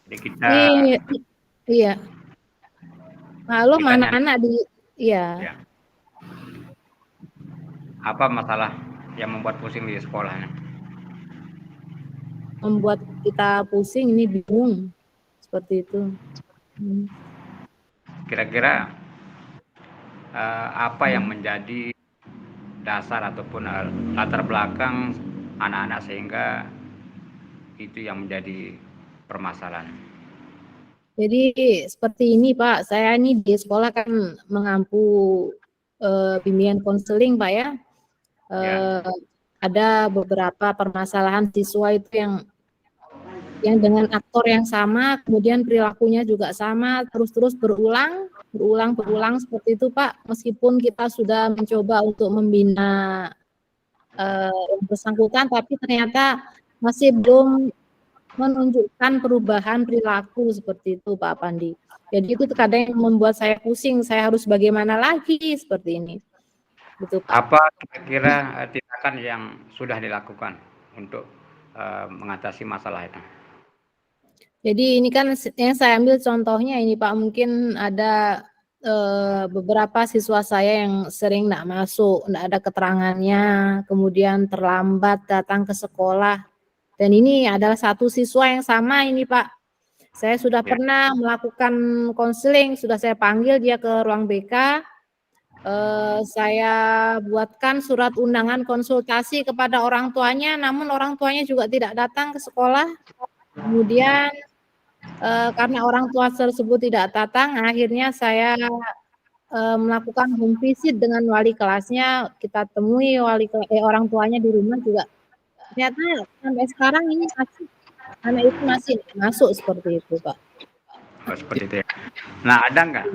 Jadi kita iya. Lalu anak-anak di ya. Apa masalah yang membuat pusing di sekolahnya? Membuat kita pusing, ini bingung seperti itu. Kira-kira apa yang menjadi dasar ataupun latar belakang anak-anak sehingga itu yang menjadi permasalahan? Jadi seperti ini Pak, saya ini di sekolah kan mengampu bimbingan konseling Pak ya. Ada beberapa permasalahan siswa itu yang dengan aktor yang sama, kemudian perilakunya juga sama, terus berulang seperti itu Pak. Meskipun kita sudah mencoba untuk membina yang bersangkutan, tapi ternyata masih belum menunjukkan perubahan perilaku seperti itu Pak Pandi. Jadi itu kadang yang membuat saya pusing, saya harus bagaimana lagi seperti ini. Gitu, Pak. Apa kira-kira tindakan yang sudah dilakukan untuk mengatasi masalah itu? Jadi ini kan yang saya ambil contohnya ini Pak, mungkin ada beberapa siswa saya yang sering enggak masuk, enggak ada keterangannya, kemudian terlambat datang ke sekolah. Dan ini adalah satu siswa yang sama ini Pak. Saya sudah pernah melakukan konseling, sudah saya panggil dia ke ruang BK. Saya buatkan surat undangan konsultasi kepada orang tuanya, namun orang tuanya juga tidak datang ke sekolah. Kemudian karena orang tua tersebut tidak datang, akhirnya saya melakukan home visit dengan wali kelasnya. Kita temui orang tuanya di rumah juga. Ternyata sampai sekarang ini anak itu masih masuk seperti itu, Pak. Oh, seperti itu ya. Nah, ada nggak?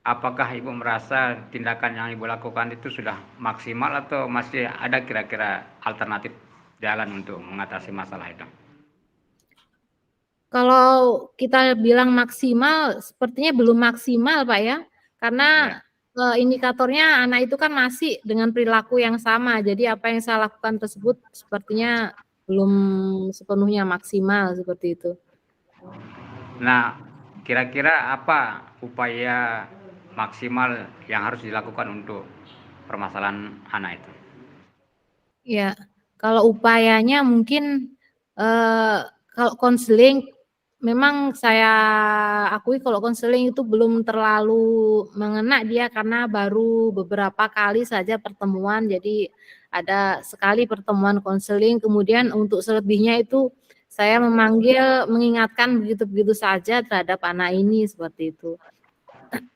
Apakah Ibu merasa tindakan yang Ibu lakukan itu sudah maksimal atau masih ada kira-kira alternatif jalan untuk mengatasi masalah itu? Kalau kita bilang maksimal, sepertinya belum maksimal, Pak ya. Karena indikatornya anak itu kan masih dengan perilaku yang sama. Jadi apa yang saya lakukan tersebut sepertinya belum sepenuhnya maksimal seperti itu. Nah, kira-kira apa upaya maksimal yang harus dilakukan untuk permasalahan anak itu? Ya, kalau upayanya mungkin kalau konseling, memang saya akui kalau konseling itu belum terlalu mengena dia karena baru beberapa kali saja pertemuan. Jadi ada sekali pertemuan konseling, kemudian untuk selebihnya itu saya mengingatkan begitu-begitu saja terhadap anak ini seperti itu.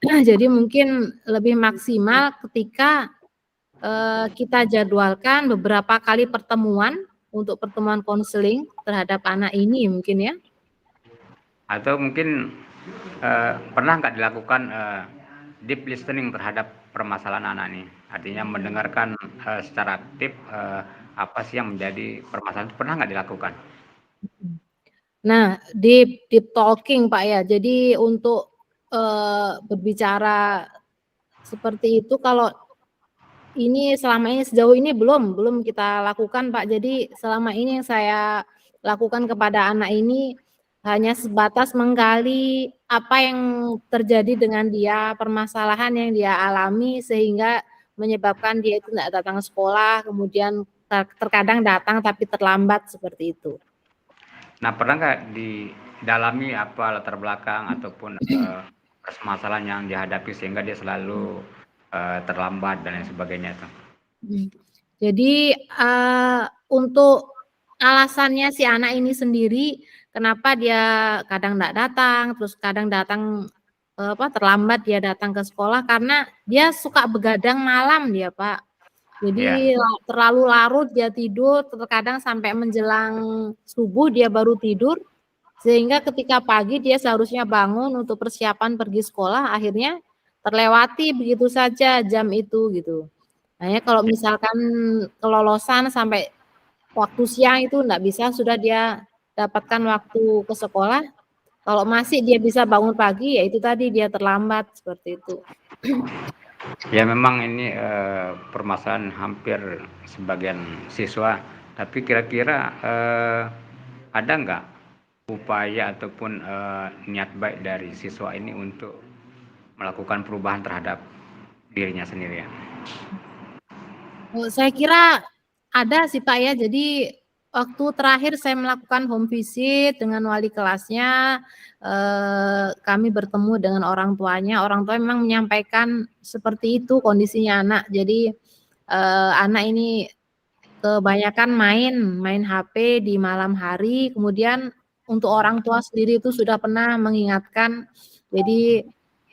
Jadi mungkin lebih maksimal ketika kita jadwalkan beberapa kali pertemuan untuk pertemuan konseling terhadap anak ini mungkin ya. Atau mungkin pernah nggak dilakukan deep listening terhadap permasalahan anak ini? Artinya mendengarkan secara aktif apa sih yang menjadi permasalahan, pernah nggak dilakukan? Nah, deep talking Pak ya. Jadi untuk berbicara seperti itu kalau ini selama ini sejauh ini belum kita lakukan Pak. Jadi selama ini yang saya lakukan kepada anak ini hanya sebatas menggali apa yang terjadi dengan dia, permasalahan yang dia alami sehingga menyebabkan dia itu tidak datang ke sekolah, kemudian terkadang datang tapi terlambat seperti itu. Nah, pernah nggak didalami apa latar belakang ataupun permasalahan yang dihadapi sehingga dia selalu terlambat dan lain sebagainya itu? Jadi untuk alasannya si anak ini sendiri kenapa dia kadang tidak datang, terus kadang datang terlambat dia datang ke sekolah karena dia suka begadang malam dia Pak. Jadi terlalu larut dia tidur, terkadang sampai menjelang subuh dia baru tidur, sehingga ketika pagi dia seharusnya bangun untuk persiapan pergi sekolah, akhirnya terlewati begitu saja jam itu gitu. Nah kalau misalkan kelolosan sampai waktu siang itu enggak bisa, sudah dia dapatkan waktu ke sekolah, kalau masih dia bisa bangun pagi, ya itu tadi dia terlambat, seperti itu. Ya memang ini permasalahan hampir sebagian siswa, tapi kira-kira ada nggak upaya ataupun niat baik dari siswa ini untuk melakukan perubahan terhadap dirinya sendiri ya? Saya kira ada sih Pak ya, jadi waktu terakhir saya melakukan home visit dengan wali kelasnya, kami bertemu dengan orang tuanya memang menyampaikan seperti itu kondisinya anak. Jadi anak ini kebanyakan main HP di malam hari, kemudian untuk orang tua sendiri itu sudah pernah mengingatkan, jadi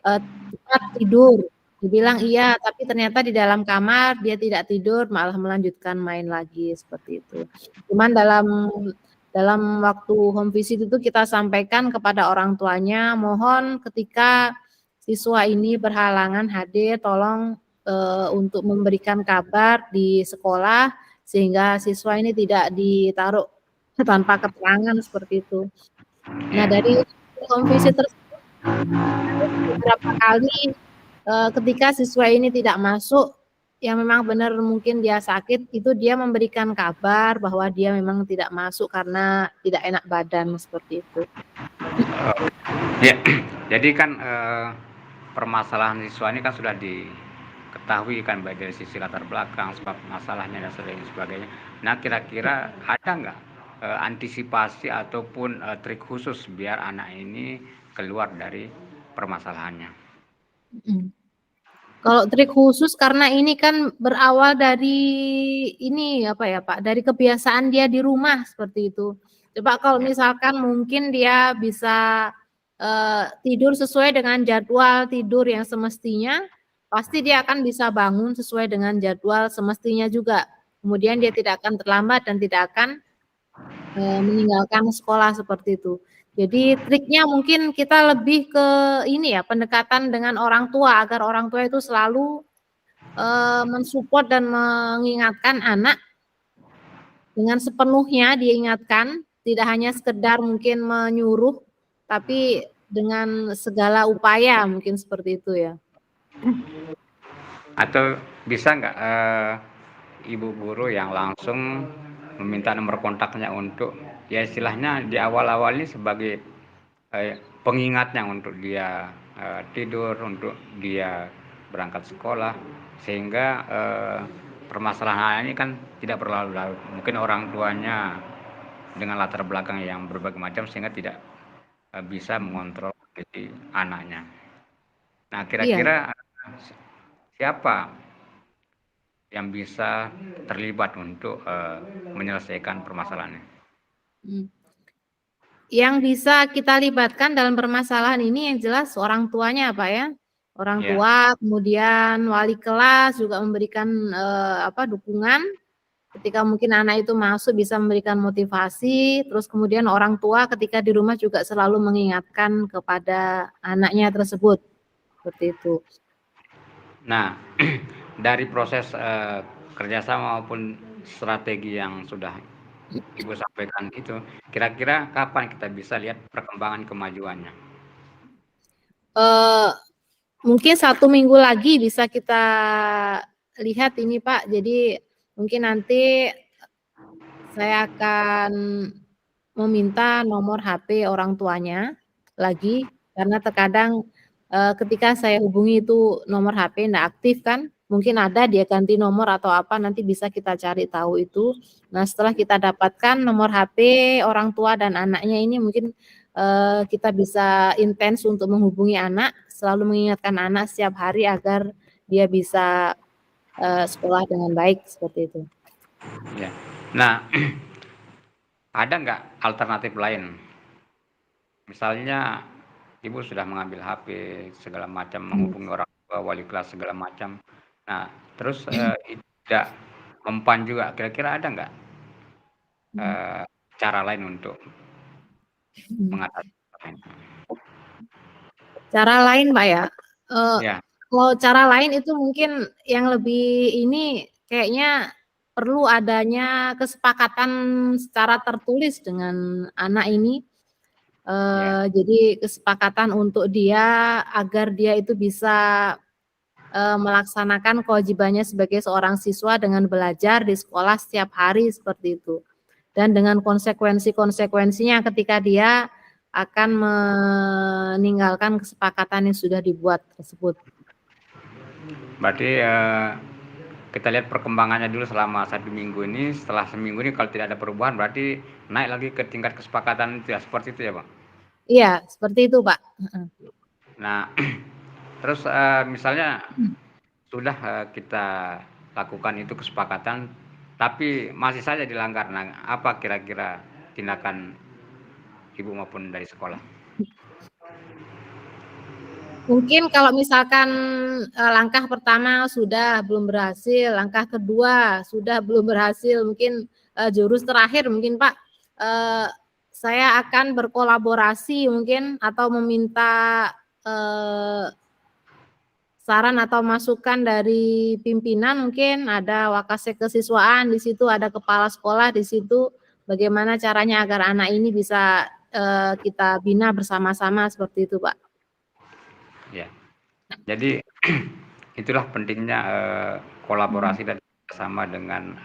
cepat tidur. Dibilang iya, tapi ternyata di dalam kamar dia tidak tidur, malah melanjutkan main lagi, seperti itu. Cuman dalam waktu home visit itu kita sampaikan kepada orang tuanya, mohon ketika siswa ini berhalangan hadir, tolong untuk memberikan kabar di sekolah, sehingga siswa ini tidak ditaruh tanpa keterangan, seperti itu. Nah dari home visit tersebut, beberapa kali ketika siswa ini tidak masuk, yang memang benar mungkin dia sakit, itu dia memberikan kabar bahwa dia memang tidak masuk karena tidak enak badan, seperti itu. Ya, jadi kan permasalahan siswa ini kan sudah diketahui kan baik dari sisi latar belakang, sebab masalahnya dan sebagainya. Nah, kira-kira ada nggak antisipasi ataupun trik khusus biar anak ini keluar dari permasalahannya? Kalau trik khusus karena ini kan berawal dari ini apa ya Pak, dari kebiasaan dia di rumah seperti itu. Coba kalau misalkan mungkin dia bisa tidur sesuai dengan jadwal tidur yang semestinya, pasti dia akan bisa bangun sesuai dengan jadwal semestinya juga. Kemudian dia tidak akan terlambat dan tidak akan meninggalkan sekolah seperti itu. Jadi triknya mungkin kita lebih ke ini ya, pendekatan dengan orang tua agar orang tua itu selalu mensupport dan mengingatkan anak dengan sepenuhnya diingatkan, tidak hanya sekedar mungkin menyuruh, tapi dengan segala upaya mungkin seperti itu ya. Atau bisa nggak ibu guru yang langsung meminta nomor kontaknya untuk ya istilahnya di awal-awal ini sebagai pengingatnya untuk dia tidur, untuk dia berangkat sekolah, sehingga permasalahan ini kan tidak berlarut-larut. Mungkin orang tuanya dengan latar belakang yang berbagai macam sehingga tidak bisa mengontrol diri anaknya. Nah, kira-kira siapa yang bisa terlibat untuk menyelesaikan permasalahannya? Yang bisa kita libatkan dalam permasalahan ini yang jelas orang tuanya Pak ya. Orang tua, kemudian wali kelas juga memberikan dukungan. Ketika mungkin anak itu masuk bisa memberikan motivasi, terus kemudian orang tua ketika di rumah juga selalu mengingatkan kepada anaknya tersebut, seperti itu. Nah, dari proses kerjasama maupun strategi yang sudah Ibu sampaikan itu, kira-kira kapan kita bisa lihat perkembangan kemajuannya? Mungkin 1 minggu lagi bisa kita lihat ini Pak. Jadi mungkin nanti saya akan meminta nomor HP orang tuanya lagi, karena terkadang ketika saya hubungi itu nomor HP enggak aktif kan, mungkin ada dia ganti nomor atau apa, nanti bisa kita cari tahu itu. Nah, setelah kita dapatkan nomor HP orang tua dan anaknya ini mungkin kita bisa intens untuk menghubungi anak, selalu mengingatkan anak setiap hari agar dia bisa sekolah dengan baik, seperti itu. Ya. Nah, ada nggak alternatif lain? Misalnya Ibu sudah mengambil HP segala macam, menghubungi orang tua, wali kelas segala macam. Nah, terus tidak mempan juga. Kira-kira ada nggak cara lain untuk mengatasi ini? Cara lain, Pak, ya? Ya. Kalau cara lain itu mungkin yang lebih ini kayaknya perlu adanya kesepakatan secara tertulis dengan anak ini. Jadi kesepakatan untuk dia agar dia itu bisa melaksanakan kewajibannya sebagai seorang siswa dengan belajar di sekolah setiap hari seperti itu. Dan dengan konsekuensi-konsekuensinya ketika dia akan meninggalkan kesepakatan yang sudah dibuat tersebut. Berarti kita lihat perkembangannya dulu selama 1 minggu ini. Setelah seminggu ini kalau tidak ada perubahan berarti naik lagi ke tingkat kesepakatan itu ya, seperti itu ya, Pak? Iya, seperti itu, Pak. Nah, terus misalnya sudah kita lakukan itu kesepakatan, tapi masih saja dilanggar. Nah, apa kira-kira tindakan Ibu maupun dari sekolah? Mungkin kalau misalkan langkah pertama sudah belum berhasil, langkah kedua sudah belum berhasil, mungkin jurus terakhir mungkin Pak, saya akan berkolaborasi mungkin atau meminta saran atau masukan dari pimpinan, mungkin ada wakasek kesiswaan di situ, ada kepala sekolah di situ, bagaimana caranya agar anak ini bisa kita bina bersama-sama seperti itu, Pak. Ya. Jadi itulah pentingnya kolaborasi dan bersama dengan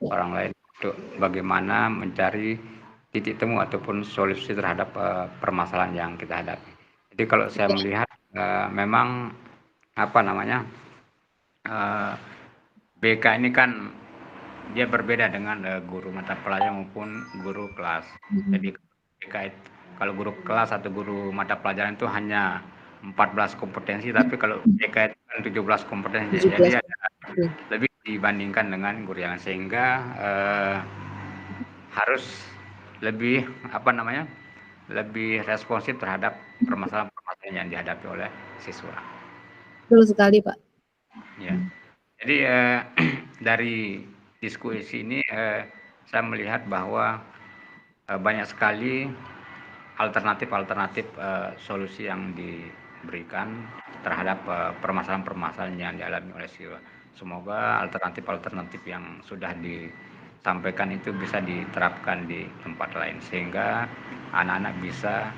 orang lain untuk bagaimana mencari titik temu ataupun solusi terhadap permasalahan yang kita hadapi. Jadi kalau saya melihat memang apa namanya BK ini kan dia berbeda dengan guru mata pelajaran maupun guru kelas. Jadi BK kalau guru kelas atau guru mata pelajaran itu hanya 14 kompetensi, tapi kalau BK itu kan 17 kompetensi. Jadi ada lebih dibandingkan dengan guru yang lain, sehingga harus lebih lebih responsif terhadap permasalahan-permasalahan yang dihadapi oleh siswa. Betul sekali, Pak. Ya. Jadi dari diskusi ini saya melihat bahwa banyak sekali alternatif solusi yang diberikan terhadap permasalahan-permasalahan yang dialami oleh siswa. Semoga alternatif yang sudah disampaikan itu bisa diterapkan di tempat lain sehingga anak-anak bisa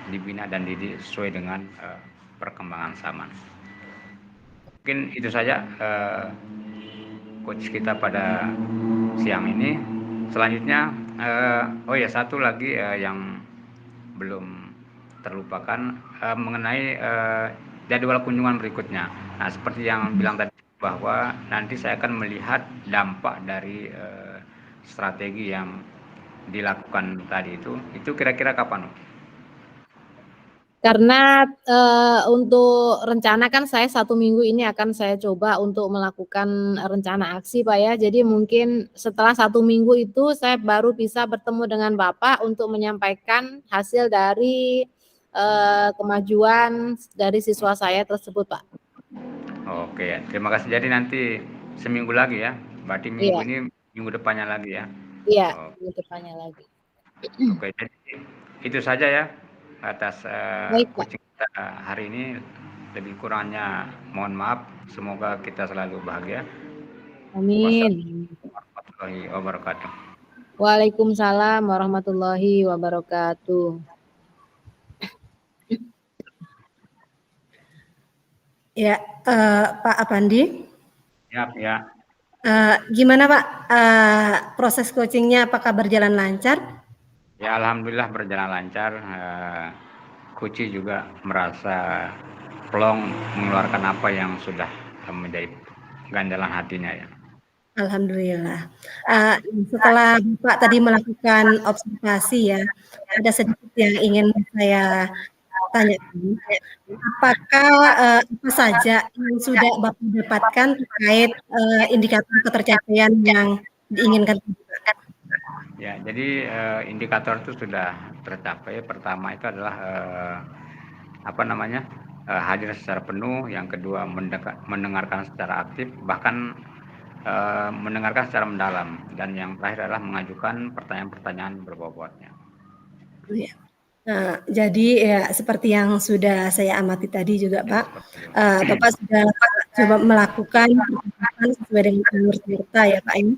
dibina dan dididik sesuai dengan perkembangan zaman. Mungkin itu saja coach kita pada siang ini. Selanjutnya satu lagi yang belum terlupakan mengenai jadwal kunjungan berikutnya. Nah, seperti yang bilang tadi bahwa nanti saya akan melihat dampak dari strategi yang dilakukan tadi itu kira-kira kapan? Karena untuk rencana kan saya 1 minggu ini akan saya coba untuk melakukan rencana aksi, Pak, ya. Jadi mungkin setelah 1 minggu itu saya baru bisa bertemu dengan Bapak untuk menyampaikan hasil dari kemajuan dari siswa saya tersebut, Pak. Oke, terima kasih. Jadi nanti seminggu lagi ya. Berarti minggu Iya. ini minggu depannya lagi ya? Iya, Oh, minggu depannya lagi. oke. Jadi itu saja ya atas Baik, Pak. coaching kita hari ini. Lebih kurangnya mohon maaf. Semoga kita selalu bahagia. Amin. Wassalamualaikum warahmatullahi wabarakatuh. Waalaikumsalam warahmatullahi wabarakatuh. Ya, Pak Apandi. Ya. Gimana Pak, proses coachingnya apakah berjalan lancar? Ya, alhamdulillah berjalan lancar. Kuci juga merasa plong mengeluarkan apa yang sudah menjadi ganjalan hatinya ya. Alhamdulillah. Setelah Bapak tadi melakukan observasi ya, ada sedikit yang ingin saya tanyakan. Apakah apa saja yang sudah Bapak dapatkan terkait indikator ketercapaian yang diinginkan? Ya, jadi indikator itu sudah tercapai. Pertama itu adalah hadir secara penuh. Yang kedua mendengarkan secara aktif, bahkan mendengarkan secara mendalam. Dan yang terakhir adalah mengajukan pertanyaan-pertanyaan berbobotnya. Ya. Nah, jadi ya seperti yang sudah saya amati tadi juga Pak, Bapak sudah coba melakukan pertanyaan sesuai dengan alur cerita ya Pak ini.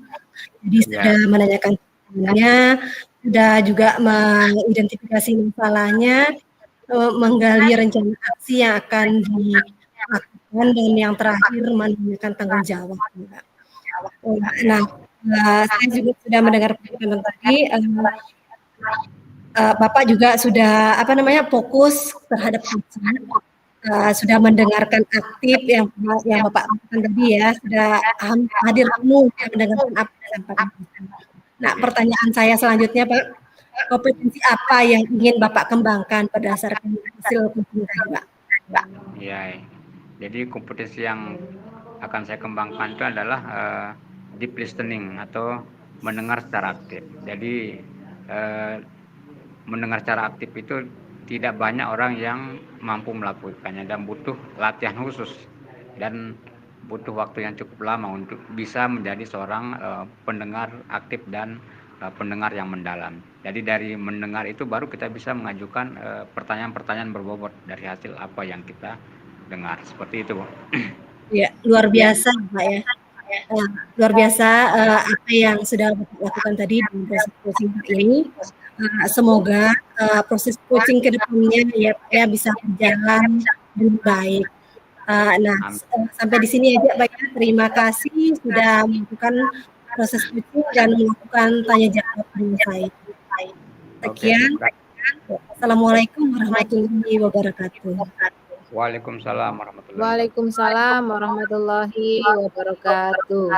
Jadi sudah menanyakan pertanyaannya, sudah juga mengidentifikasi masalahnya, menggali rencana aksi yang akan dilakukan, dan yang terakhir menanyakan tanggung jawab. Nah, saya juga sudah mendengar penjelasan tadi. Bapak juga sudah fokus terhadap coaching, sudah mendengarkan aktif yang Bapak lakukan tadi ya, sudah hadir penuh mendengarkan apa yang disampaikan. Nah, pertanyaan saya selanjutnya Pak, kompetensi apa yang ingin Bapak kembangkan berdasarkan hasil coaching tadi Pak? Iya, jadi kompetensi yang akan saya kembangkan itu adalah deep listening atau mendengar secara aktif. Jadi mendengar secara aktif itu tidak banyak orang yang mampu melakukannya dan butuh latihan khusus dan butuh waktu yang cukup lama untuk bisa menjadi seorang pendengar aktif dan pendengar yang mendalam. Jadi dari mendengar itu baru kita bisa mengajukan pertanyaan-pertanyaan berbobot dari hasil apa yang kita dengar. Seperti itu, Bu. Ya, luar biasa Pak ya. Luar biasa apa yang sudah Bapak lakukan tadi di proses coaching ini. Semoga proses coaching ke depannya ya bisa berjalan dengan baik. Sampai di sini aja Pak ya. Terima kasih sudah melakukan proses coaching dan melakukan tanya jawab dengan saya. Sekian. Assalamualaikum warahmatullahi wabarakatuh. Waalaikumsalam warahmatullahi wabarakatuh. Waalaikumsalam warahmatullahi wabarakatuh.